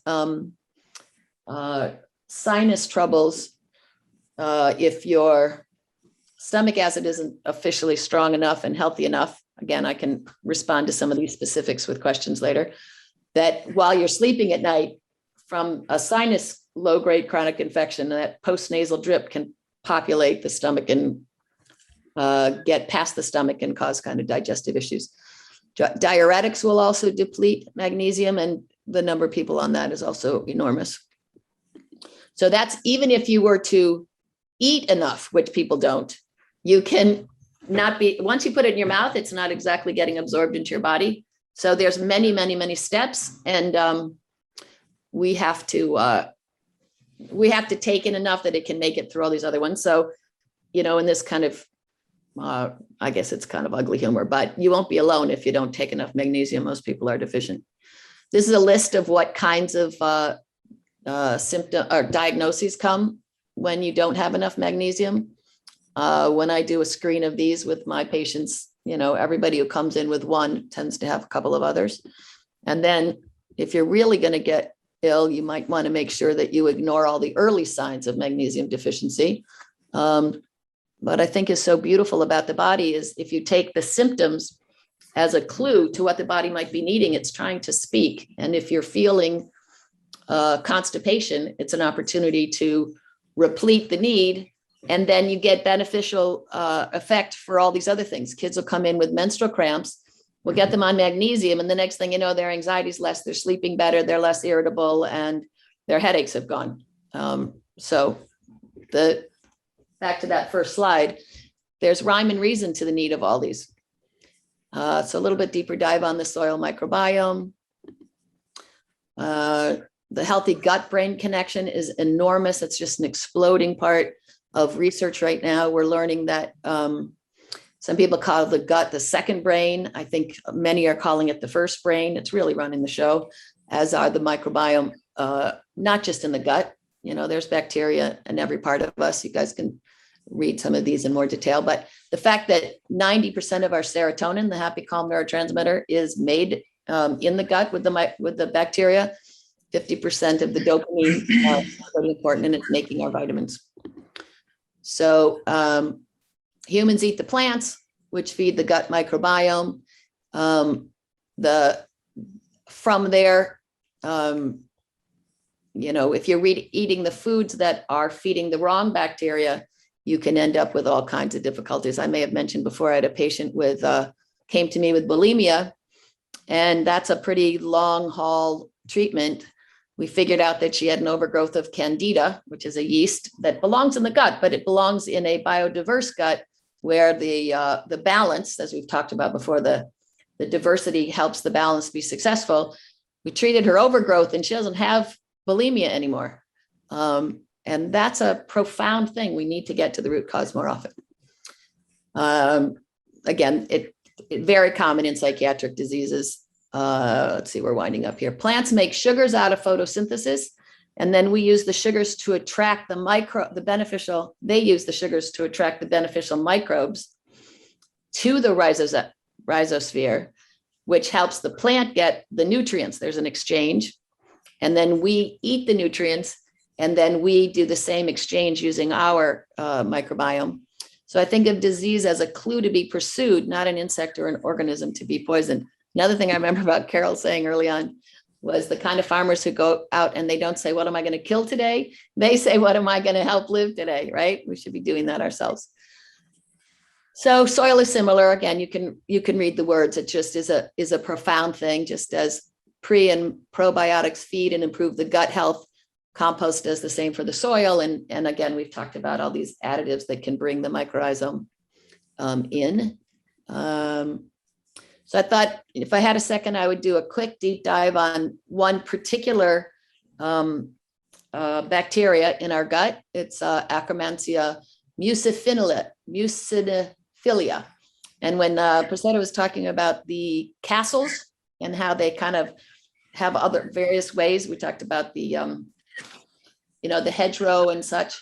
sinus troubles, if your stomach acid isn't officially strong enough and healthy enough, again, I can respond to some of these specifics with questions later, that while you're sleeping at night from a sinus low-grade chronic infection, that post-nasal drip can populate the stomach and get past the stomach and cause kind of digestive issues. Diuretics will also deplete magnesium, and the number of people on that is also enormous. So that's even if you were to eat enough, which people don't, you can not be, once you put it in your mouth, it's not exactly getting absorbed into your body. So there's many, many, many steps, and we have to take in enough that it can make it through all these other ones. So, you know, in this kind of, I guess it's kind of ugly humor, but you won't be alone if you don't take enough magnesium. Most people are deficient. This is a list of what kinds of symptom or diagnoses come when you don't have enough magnesium. When I do a screen of these with my patients, you know, everybody who comes in with one tends to have a couple of others. And then if you're really going to get ill, you might want to make sure that you ignore all the early signs of magnesium deficiency. What I think is so beautiful about the body is if you take the symptoms as a clue to what the body might be needing, it's trying to speak. And if you're feeling constipation, it's an opportunity to replete the need. And then you get beneficial effect for all these other things. Kids will come in with menstrual cramps. We'll get them on magnesium. And the next thing you know, their anxiety is less, they're sleeping better, they're less irritable, and their headaches have gone. So back to that first slide, there's rhyme and reason to the need of all these. So a little bit deeper dive on the soil microbiome. The healthy gut-brain connection is enormous. It's just an exploding part of research right now. We're learning that some people call the gut the second brain. I think many are calling it the first brain. It's really running the show, as are the microbiome, not just in the gut. You know, there's bacteria in every part of us. You guys can read some of these in more detail, but the fact that 90% of our serotonin, the happy, calm neurotransmitter, is made in the gut with the bacteria. 50% of the dopamine is really important, and it's making our vitamins. So humans eat the plants, which feed the gut microbiome. From there, you know, if you're eating the foods that are feeding the wrong bacteria, you can end up with all kinds of difficulties. I may have mentioned before, I had a patient with came to me with bulimia, and that's a pretty long haul treatment. We figured out that she had an overgrowth of candida, which is a yeast that belongs in the gut, but it belongs in a biodiverse gut where the balance, as we've talked about before, the diversity helps the balance be successful. We treated her overgrowth and she doesn't have bulimia anymore. And that's a profound thing. We need to get to the root cause more often. Again, it very common in psychiatric diseases. Let's see, we're winding up here. Plants make sugars out of photosynthesis, and then we use the sugars to attract they use the sugars to attract the beneficial microbes to the rhizosphere, which helps the plant get the nutrients. There's an exchange, and then we eat the nutrients, and then we do the same exchange using our microbiome. So I think of disease as a clue to be pursued, not an insect or an organism to be poisoned. Another thing I remember about Carol saying early on was the kind of farmers who go out and they don't say, what am I going to kill today? They say, what am I going to help live today, right? We should be doing that ourselves. So soil is similar. Again, you can read the words. It just is a profound thing. Just as pre and probiotics feed and improve the gut health, compost does the same for the soil. And again, we've talked about all these additives that can bring the mycorrhizome in. So I thought if I had a second, I would do a quick deep dive on one particular bacteria in our gut. It's Akkermansia muciniphila. And when Prassede was talking about the castles and how they kind of have other various ways, we talked about the, the hedgerow and such.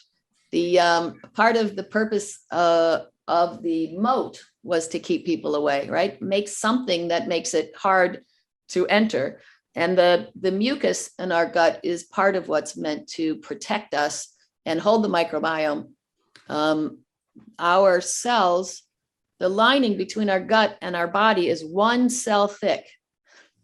The part of the purpose of of the moat was to keep people away, right? Make something that makes it hard to enter. And the mucus in our gut is part of what's meant to protect us and hold the microbiome. Our cells, the lining between our gut and our body is 1 cell thick.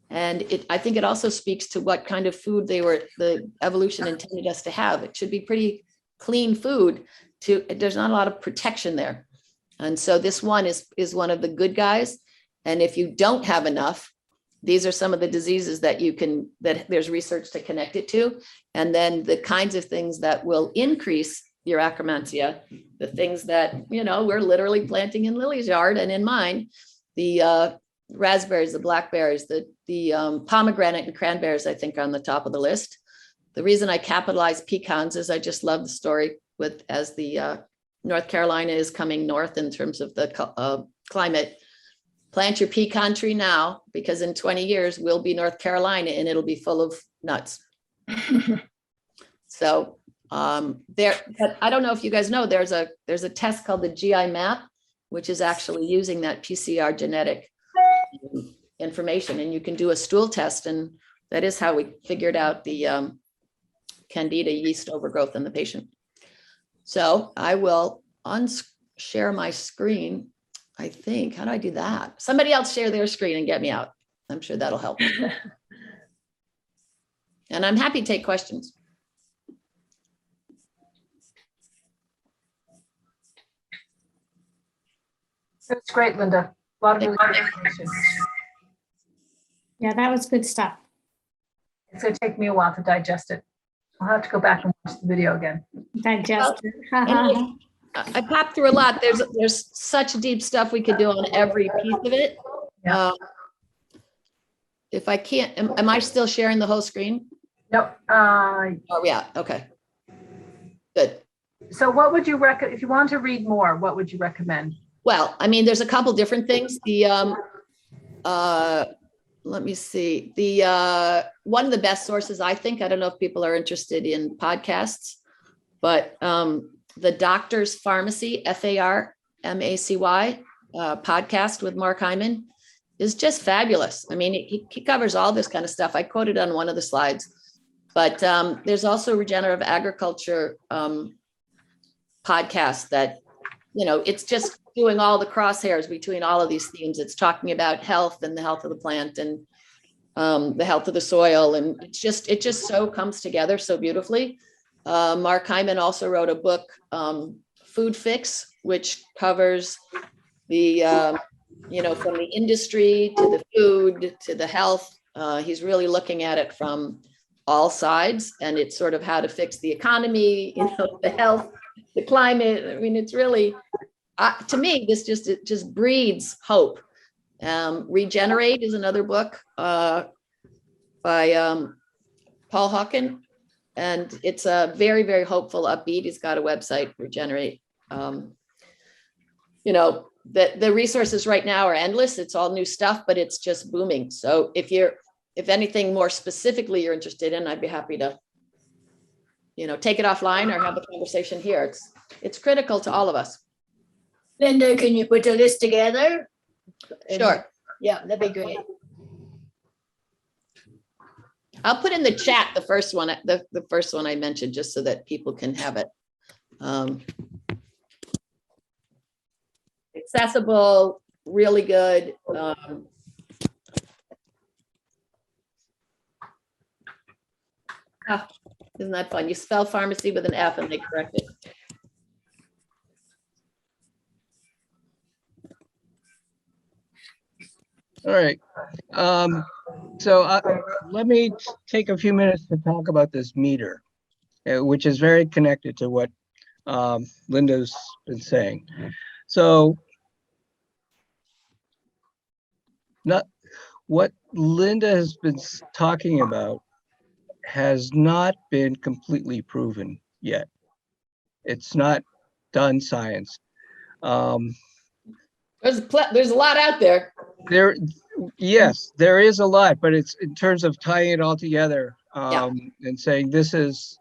And I think it also speaks to what kind of food the evolution intended us to have. It should be pretty clean food. There's not a lot of protection there. And so this one is one of the good guys. And if you don't have enough, these are some of the diseases that there's research to connect it to. And then the kinds of things that will increase your akkermansia, the things that, we're literally planting in Lily's yard and in mine, the raspberries, the blackberries, the pomegranate and cranberries, I think, are on the top of the list. The reason I capitalize pecans is I just love the story as the North Carolina is coming north in terms of the climate. Plant your pecan tree now, because in 20 years we'll be North Carolina and it'll be full of nuts. So but I don't know if you guys know, there's a test called the GI map, which is actually using that PCR genetic information, and you can do a stool test, and that is how we figured out the candida yeast overgrowth in the patient. So I will unshare my screen, I think. How do I do that? Somebody else share their screen and get me out. I'm sure that'll help. And I'm happy to take questions. That's great, Linda. A lot of really good information. Yeah, that was good stuff. It's going to take me a while to digest it. I'll have to go back and watch the video again. Digest it. I popped through a lot. There's such deep stuff we could do on every piece of it. Yeah. If I can't, am I still sharing the whole screen? Nope. Oh, yeah. Okay. Good. So what would you recommend, if you want to read more, what would you recommend? Well, I mean, there's a couple different things. Let me see. One of the best sources, I think, I don't know if people are interested in podcasts, but the Doctor's Pharmacy, FARMACY, podcast with Mark Hyman is just fabulous. I mean, he covers all this kind of stuff. I quoted on one of the slides, but there's also regenerative agriculture podcast that, it's just doing all the crosshairs between all of these themes. It's talking about health and the health of the plant and the health of the soil. And it just so comes together so beautifully. Mark Hyman also wrote a book, Food Fix, which covers the, from the industry to the food to the health. He's really looking at it from all sides, and it's sort of how to fix the economy, the health, the climate. I mean, it's really, to me, this just breeds hope. Regenerate is another book by Paul Hawken. And it's a very, very hopeful, upbeat. He's got a website, Regenerate. The resources right now are endless. It's all new stuff, but it's just booming. So if anything more specifically you're interested in, I'd be happy to, take it offline or have a conversation here. It's critical to all of us. Linda, can you put a list together? Sure. Yeah, that'd be great. I'll put in the chat the first one I mentioned, just so that people can have it. Accessible, really good. Isn't that fun? You spell pharmacy with an F and they correct it. All right. So let me take a few minutes to talk about this meter, which is very connected to what Linda's been saying. So what Linda has been talking about has not been completely proven yet. It's not done science. There's a lot out there. Yes, there is a lot, but it's in terms of tying it all together Yeah. and saying this is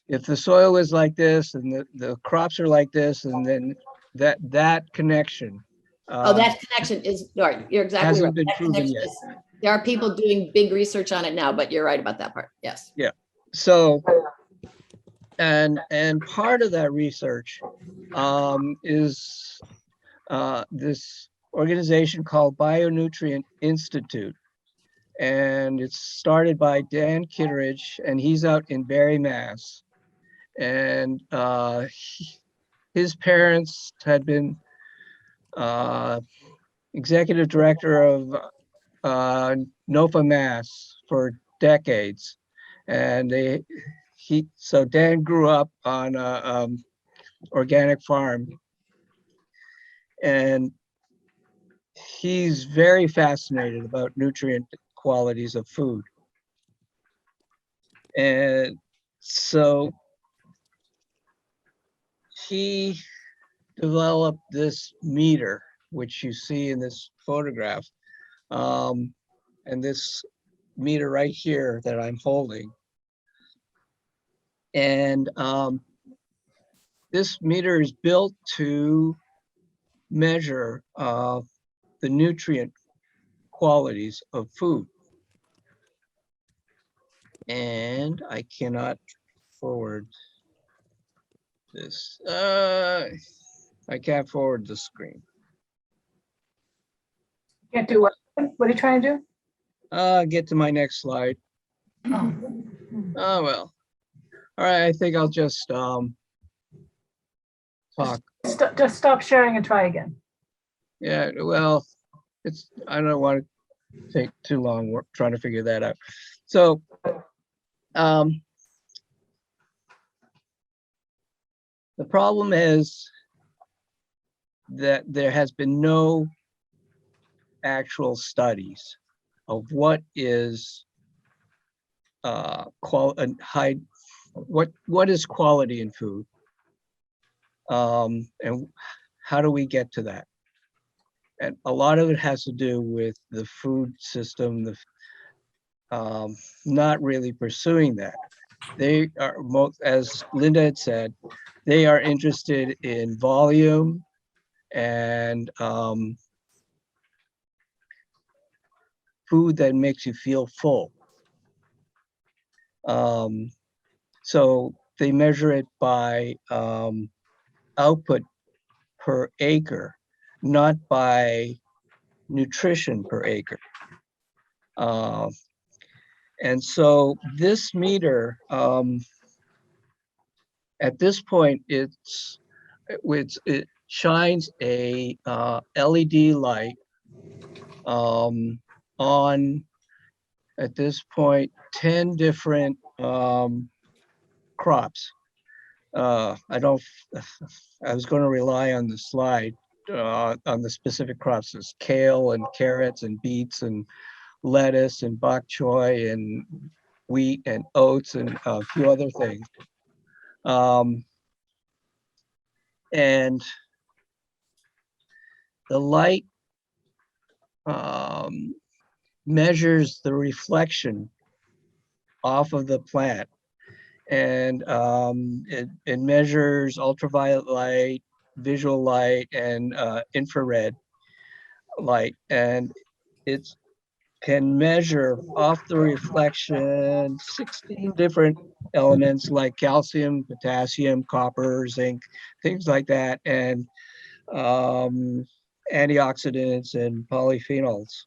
if the soil is like this and the crops are like this, and then that connection. Oh, that connection is, right, you're exactly right. Hasn't been That proven connection yet. is- There are people doing big research on it now, but you're right about that part, yes. So, and part of that research is this organization called Bionutrient Institute. And it's started by Dan Kitteridge, and he's out in Barre, Mass. And his parents had been executive director of NOFA Mass for decades. And so Dan grew up on a organic farm, and he's very fascinated about nutrient qualities of food. And so he developed this meter, which you see in this photograph, and this meter right here that I'm holding. And this meter is built to measure the nutrient qualities of food. And I cannot forward this. I can't forward the screen. Can't do what? What are you trying to do? Get to my next slide. Oh. Oh, well. All right, I think I'll just talk. Just stop sharing and try again. Yeah, well, I don't want to take too long trying to figure that out. So, the problem is that there has been no actual studies of what is what is quality in food, and how do we get to that? And a lot of it has to do with the food system, not really pursuing that. They are, as Linda had said, they are interested in volume and food that makes you feel full. So they measure it by output per acre, not by nutrition per acre. And so this meter, at this point, it shines a LED light on, at this point, 10 different crops. I was going to rely on the slide on the specific crops. There's kale and carrots and beets and lettuce and bok choy and wheat and oats and a few other things. And the light measures the reflection off of the plant, and it measures ultraviolet light, visual light, and infrared light, and it can measure off the reflection 16 different elements like calcium, potassium, copper, zinc, things like that, and antioxidants and polyphenols.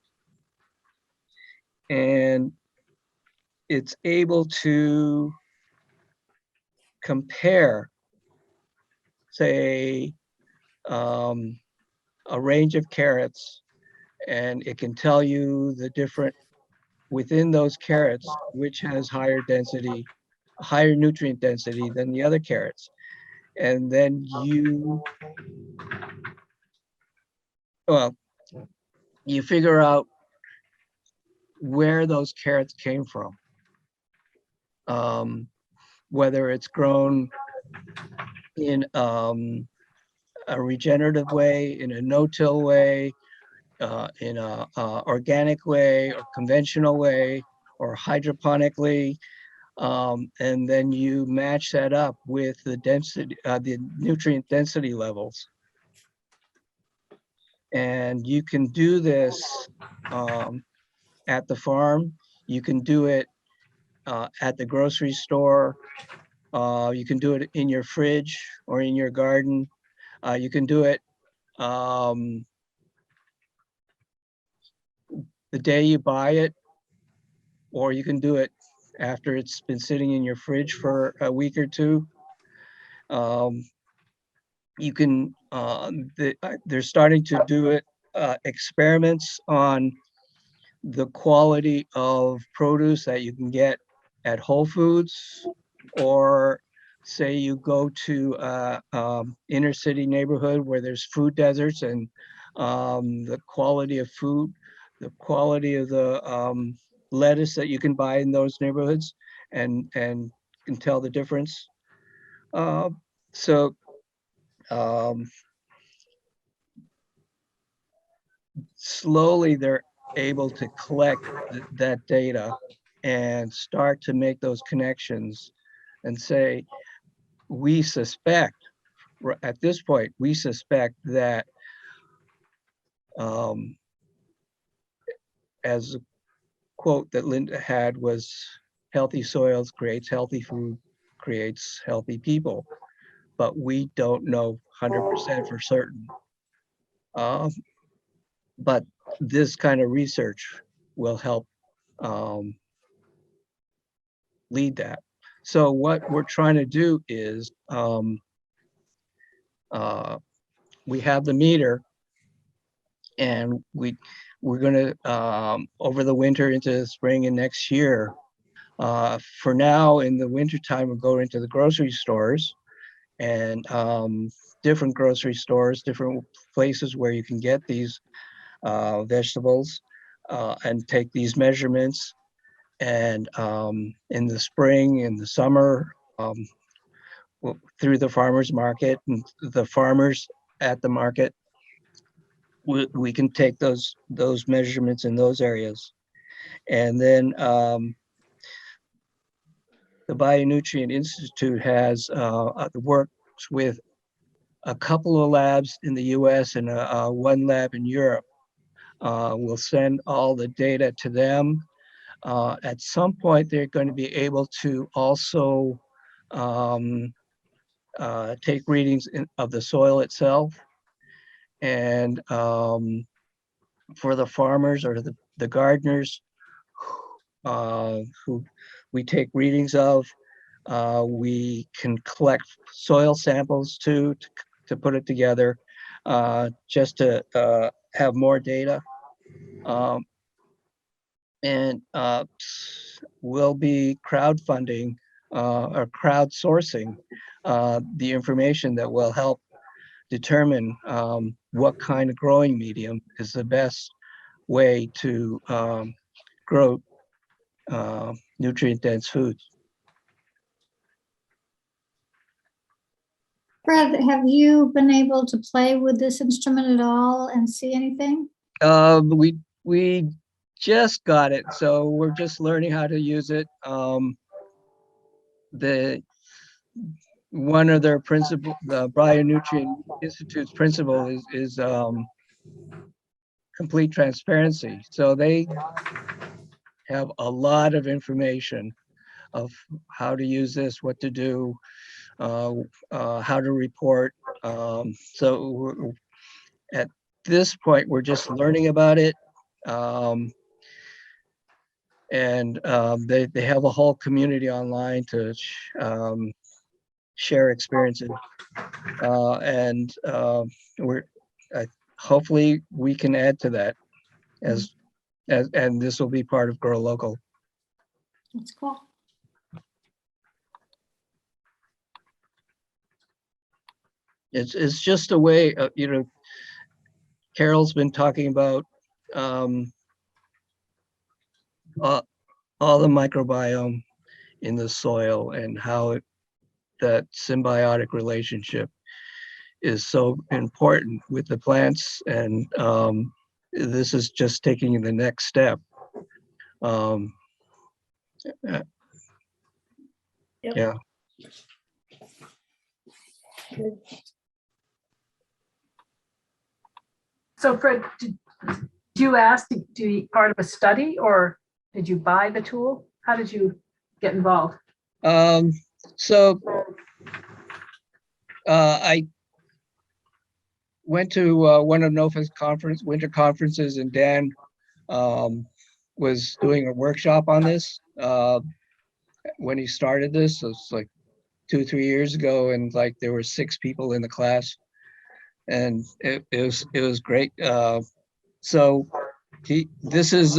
And it's able to compare, say, a range of carrots, and it can tell you the different, within those carrots, which has higher density, higher nutrient density than the other carrots. And then you figure out where those carrots came from. Whether it's grown in a regenerative way, in a no-till way, in a organic way, or conventional way, or hydroponically, And then you match that up with the density, the nutrient density levels. And you can do this at the farm. You can do it at the grocery store. You can do it in your fridge or in your garden. You can do it the day you buy it, or you can do it after it's been sitting in your fridge for a week or two. You can, they're starting to do it, experiments on the quality of produce that you can get at Whole Foods, or say you go to inner city neighborhood where there's food deserts, and the quality of food, the quality of the lettuce that you can buy in those neighborhoods, and can tell the difference. So slowly they're able to collect that data and start to make those connections and say, we suspect, at this point, we suspect that, as a quote that Linda had was, healthy soils creates healthy food, creates healthy people, but we don't know 100% for certain. But this kind of research will help lead that. So what we're trying to do is, we have the meter, and we're going to, over the winter into the spring and next year, for now in the winter time, we'll go into the grocery stores, and different grocery stores, different places where you can get these vegetables, and take these measurements. And in the spring, in the summer, through the farmers market and the farmers at the market, we can take those measurements in those areas. And then the Bionutrient Institute has works with a couple of labs in the US and one lab in Europe. We'll send all the data to them. At some point, they're going to be able to also take readings of the soil itself. And for the farmers or the gardeners who we take readings of, we can collect soil samples too, to put it together, just to have more data. And we'll be crowdfunding or crowdsourcing the information that will help determine what kind of growing medium is the best way to grow nutrient-dense foods. Brad, have you been able to play with this instrument at all and see anything? We just got it, so we're just learning how to use it. One of their principal, the Bionutrient Institute's principle is complete transparency. So they have a lot of information of how to use this, what to do, how to report. So at this point, we're just learning about it. And they have a whole community online to share experiences. And hopefully we can add to that and this will be part of Grow Local. That's cool. It's just a way of, Carol's been talking about all the microbiome in the soil and how that symbiotic relationship is so important with the plants. And this is just taking the next step. Yeah. So Fred, did you ask to be part of a study or did you buy the tool? How did you get involved? So I went to one of NOFA's winter conferences, and Dan was doing a workshop on this when he started this. So it's like 2-3 years ago, and like there were 6 people in the class, and it was great. So this is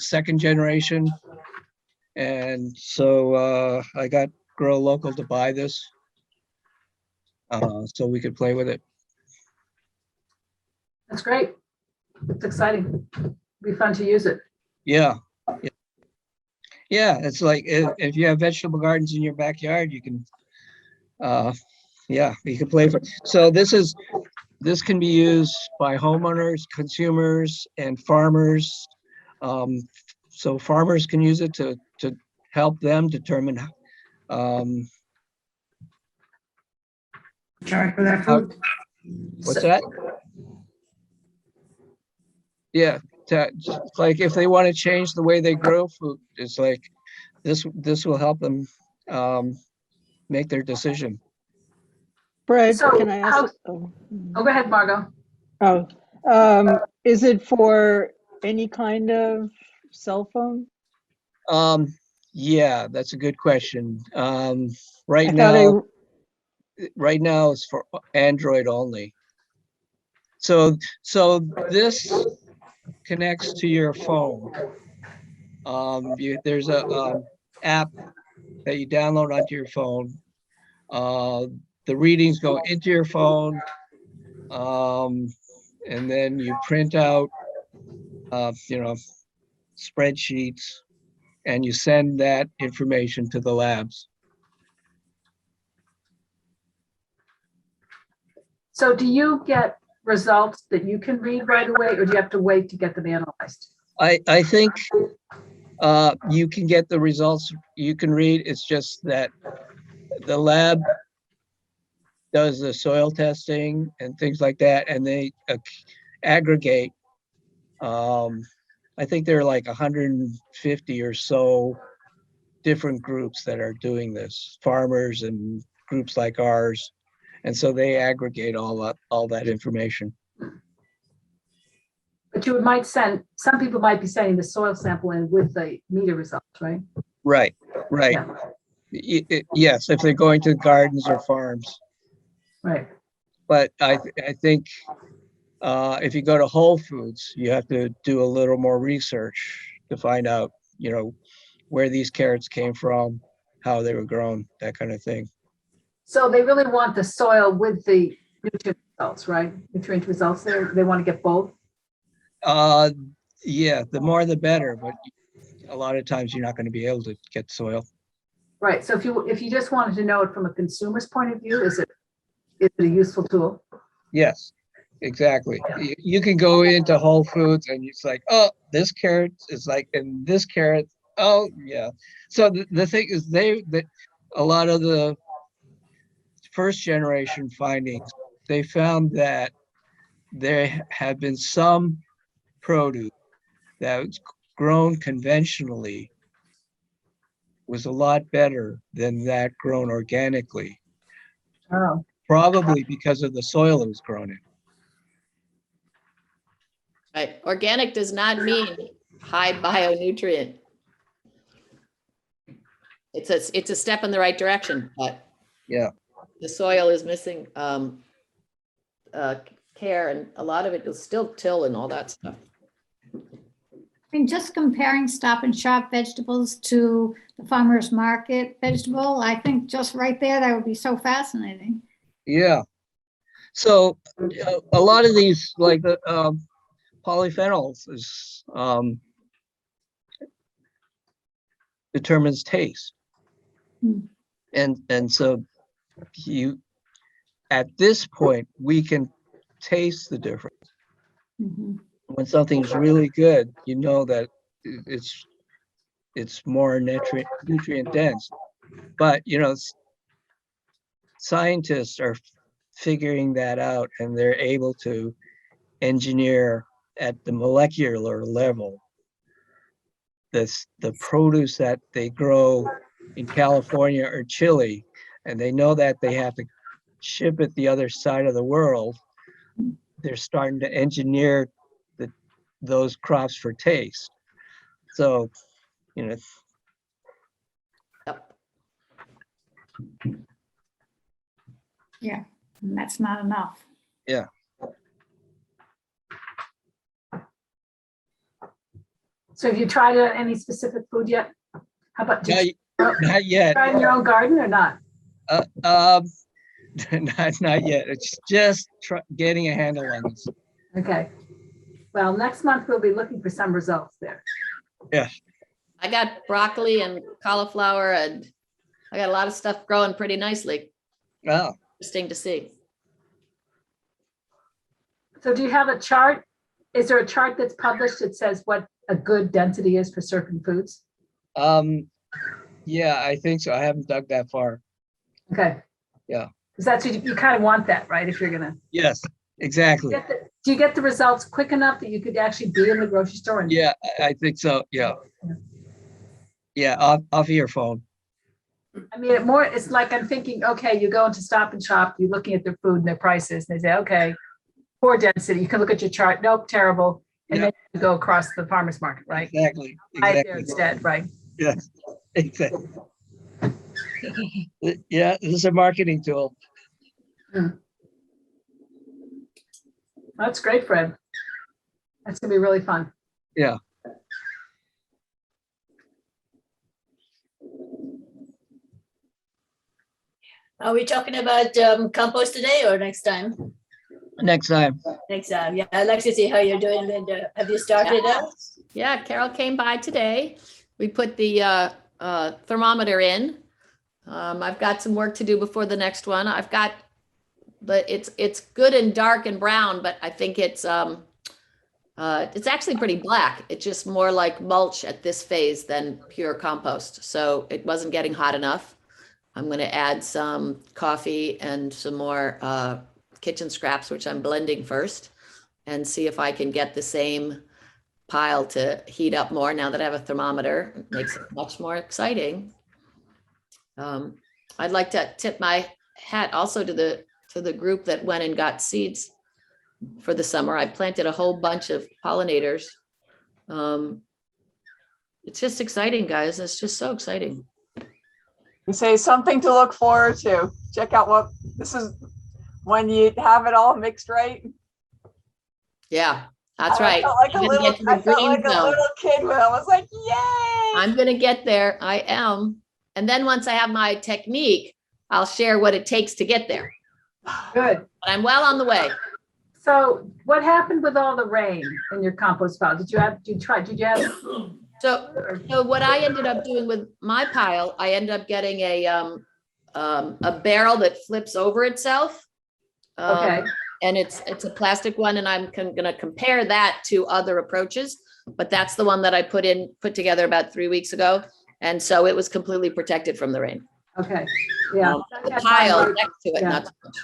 second generation, and so I got Grow Local to buy this so we could play with it. That's great. It's exciting. Be fun to use it. Yeah. Yeah, it's like if you have vegetable gardens in your backyard, you can you can play for. So this can be used by homeowners, consumers, and farmers. So farmers can use it to help them determine Sorry for that food. What's that? Yeah, like if they want to change the way they grow food, it's like this will help them make their decision. Fred, So can I ask? Oh, go ahead, Margo. Is it for any kind of cell phone? Yeah, that's a good question. I Right thought now it's for Android only. So this connects to your phone. There's a app that you download onto your phone. The readings go into your phone, and then you print out, spreadsheets, and you send that information to the labs. So do you get results that you can read right away, or do you have to wait to get them analyzed? I think you can get the results you can read. It's just that the lab does the soil testing and things like that, and they aggregate. I think there are like 150 or so different groups that are doing this, farmers and groups like ours, and so they aggregate all that information. But you might send, some people might be sending the soil sample in with the meter results, right? Right. Yeah. Yes, if they're going to gardens or farms. Right. But I think if you go to Whole Foods, you have to do a little more research to find out, where these carrots came from, how they were grown, that kind of thing. So they really want the soil with the nutrient results, right? Nutrient results there. They want to get both. Yeah, the more the better, but a lot of times you're not going to be able to get soil. Right. So if you just wanted to know it from a consumer's point of view, is it a useful tool? Yes, exactly. You can go into Whole Foods and it's like, oh, this carrot is like, and this carrot, oh yeah. So the thing is, a lot of the first generation findings, they found that there have been some produce that's grown conventionally was a lot better than that grown organically. Oh. Probably because of the soil it was grown in. Right. Organic does not mean high bionutrient. It's a step in the right direction, but yeah, the soil is missing care, and a lot of it is still till and all that stuff. I mean, just comparing Stop and Shop vegetables to the farmer's market vegetable, I think just right there, that would be so fascinating. Yeah. So a lot of these, like the polyphenols, is determines taste, and so at this point we can taste the difference. When something's really good, you know that it's more nutrient dense. But, scientists are figuring that out, and they're able to engineer at the molecular level the produce that they grow in California or Chile, and they know that they have to ship it the other side of the world. They're starting to engineer those crops for taste. So, Yep. Yeah, and that's not enough. yeah. So have you tried any specific food yet? How about, did you Not yet. try in your own garden or not? Not yet. It's just getting a handle on this. Okay. Well, next month we'll be looking for some results there. Yeah. I got broccoli and cauliflower, and I got a lot of stuff growing pretty nicely. Oh, Interesting to see. So do you have a chart? Is there a chart that's published that says what a good density is for certain foods? yeah, I think so. I haven't dug that far. Okay. Yeah. Because that's, you kind of want that, right? If you're gonna. Yes, exactly. Do you get the results quick enough that you could actually be in the grocery store? And Yeah, I think so. Yeah. Yeah, off of your phone. I mean, it's like I'm thinking, okay, you go into Stop and Shop, you're looking at their food and their prices, and they say, okay, poor density. You can look at your chart. Nope, terrible. And then you go across the farmer's market, right? Exactly. Right there instead, right? Yes, exactly. Yeah, this is a marketing tool. That's great, Fred. That's gonna be really fun. Yeah. Are we talking about compost today or next time? Next time. Next time, yeah. I'd like to see how you're doing, Linda. Have you started out? Yeah, Carol came by today. We put the thermometer in. I've got some work to do before the next one. But it's good and dark and brown, but I think it's actually pretty black. It's just more like mulch at this phase than pure compost. So it wasn't getting hot enough. I'm going to add some coffee and some more kitchen scraps, which I'm blending first, and see if I can get the same pile to heat up more now that I have a thermometer. It makes it much more exciting. I'd like to tip my hat also to the group that went and got seeds for the summer. I planted a whole bunch of pollinators. It's just exciting, guys. It's just so exciting. You say something to look forward to. Check out what this is when you have it all mixed right. Yeah, that's I right. felt like, I felt like a zone. little kid when I was like, yay! I'm going to get there. I am. And then once I have my technique, I'll share what it takes to get there. Good. But I'm well on the way. So what happened with all the rain in your compost pile? Did you have So what I ended up doing with my pile, I ended up getting a barrel that flips over itself. Okay. And it's a plastic one, and I'm going to compare that to other approaches. But that's the one that I put together about 3 weeks ago, and so it was completely protected from the rain. Okay. Yeah. The pile next to it, yeah. not so much.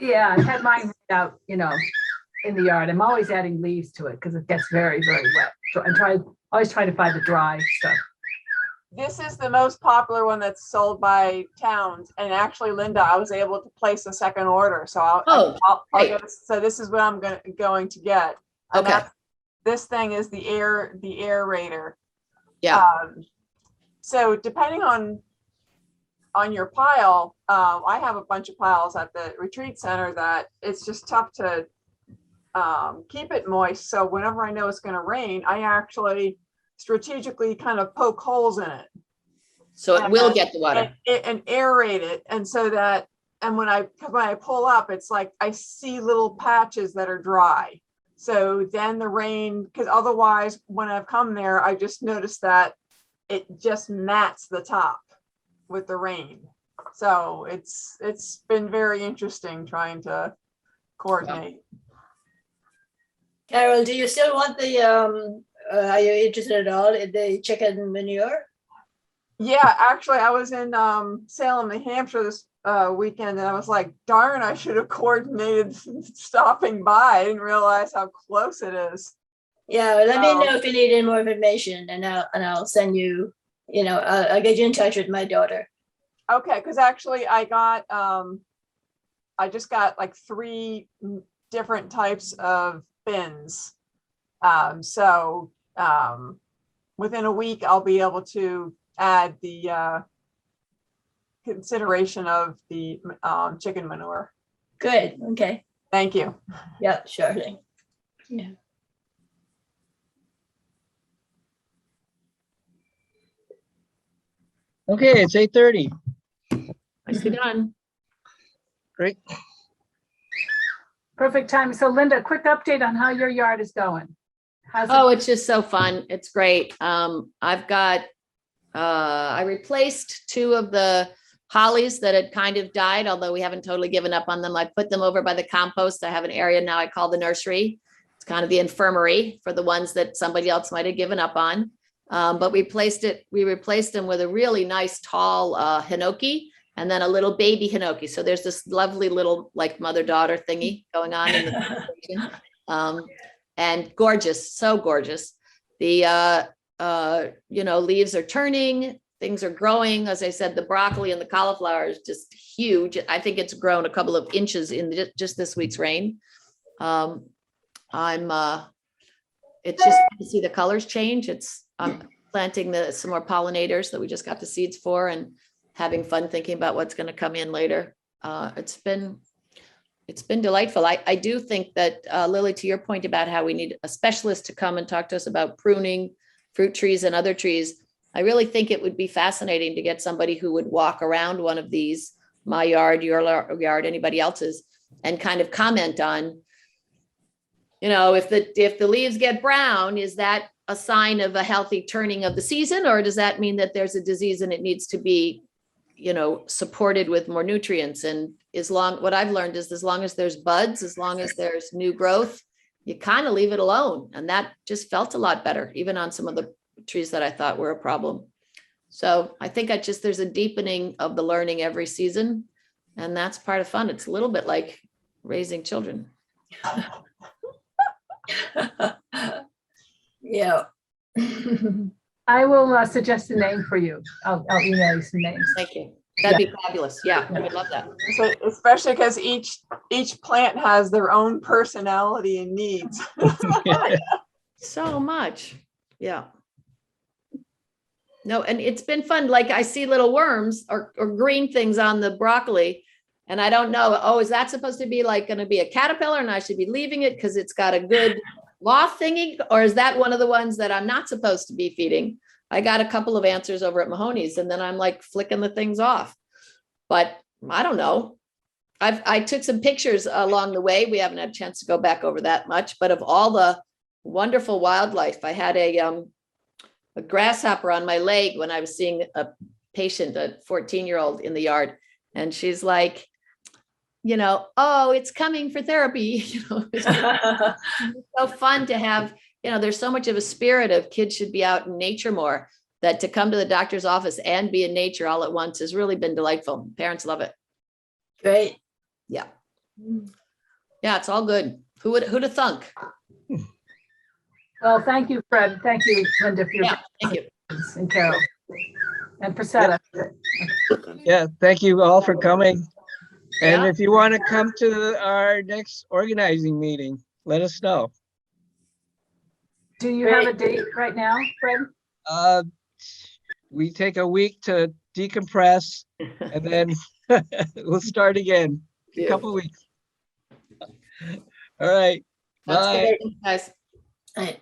Yeah, I had mine out, in the yard. I'm always adding leaves to it because it gets very, very wet. So I always try to find the dry stuff. This is the most popular one that's sold by towns, and actually, Linda, I was able to place a second order. So I'll so this is what I'm going to get. And Okay. This thing is the aerator. Yeah. So depending on your pile, I have a bunch of piles at the retreat center that it's just tough to keep it moist. So whenever I know it's going to rain, I actually strategically kind of poke holes in it. So it will get the water. And aerate it. And so that, and when I pull up, it's like I see little patches that are dry. So then the rain, because otherwise when I've come there, I just noticed that it just mats the top with the rain. So it's been very interesting trying to coordinate. Carol, do you still want the, are you interested at all in the chicken manure? Yeah, actually, I was in Salem, New Hampshire this weekend, and I was like, darn, I should have coordinated stopping by. I didn't realize how close it is. Yeah, let me Oh. know if you need any more information, and I'll send you. I'll get you in touch with my daughter. Okay, because actually I just got like 3 different types of bins. So within a week, I'll be able to add the consideration of the chicken manure. Good. Okay. Thank you. Yeah, sure thing. Yeah. Okay, it's 8:30. Nicely done. Great. Perfect time. So Linda, quick update on how your yard is going. How's it? Oh, it's just so fun. It's great. I've got, I replaced 2 of the hollies that had kind of died, although we haven't totally given up on them. I put them over by the compost. I have an area now I call the nursery. It's kind of the infirmary for the ones that somebody else might have given up on. But we replaced them with a really nice tall hinoki and then a little baby hinoki. So there's this lovely little like mother-daughter thingy going on in the and gorgeous, so gorgeous. The leaves are turning, things are growing. As I said, the broccoli and the cauliflower is just huge. I think it's grown a couple of inches in just this week's rain. It's just to see the colors change. I'm planting some more pollinators that we just got the seeds for and having fun thinking about what's going to come in later. It's been delightful. I do think that, Lily, to your point about how we need a specialist to come and talk to us about pruning fruit trees and other trees, I really think it would be fascinating to get somebody who would walk around one of these, my yard, your yard, anybody else's, and kind of comment on, if the leaves get brown, is that a sign of a healthy turning of the season, or does that mean that there's a disease and it needs to be, supported with more nutrients? And what I've learned is as long as there's buds, as long as there's new growth, you kind of leave it alone. And that just felt a lot better, even on some of the trees that I thought were a problem. So I think there's a deepening of the learning every season. And that's part of fun. It's a little bit like raising children. Yeah. I will suggest a name for you. I'll email you some names. Thank you. That'd be fabulous. Yeah, I would love that. So especially because each plant has their own personality and needs. So much. Yeah. No, and it's been fun. Like I see little worms or green things on the broccoli, and I don't know, is that supposed to be like going to be a caterpillar and I should be leaving it because it's got a good moth thingy, or is that one of the ones that I'm not supposed to be feeding? I got a couple of answers over at Mahoney's, and then I'm like flicking the things off. But I don't know. I took some pictures along the way. We haven't had a chance to go back over that much, but of all the wonderful wildlife, I had a grasshopper on my leg when I was seeing a patient, a 14-year-old in the yard, and she's like, it's coming for therapy. It's so fun to have, there's so much of a spirit of kids should be out in nature more, that to come to the doctor's office and be in nature all at once has really been delightful. Parents love it. Great. Yeah. Yeah, it's all good. Who'd have thunk? Well, thank you, Fred. Thank you, Linda, for your Thank you. and Carol and Prassede. Yeah, thank you all for coming. And Yeah. if you want to come to our next organizing meeting, let us know. Do you have a date right now, Fred? We take a week to decompress and then we'll start again in a couple of weeks. All right. That's Bye. good, guys. All right.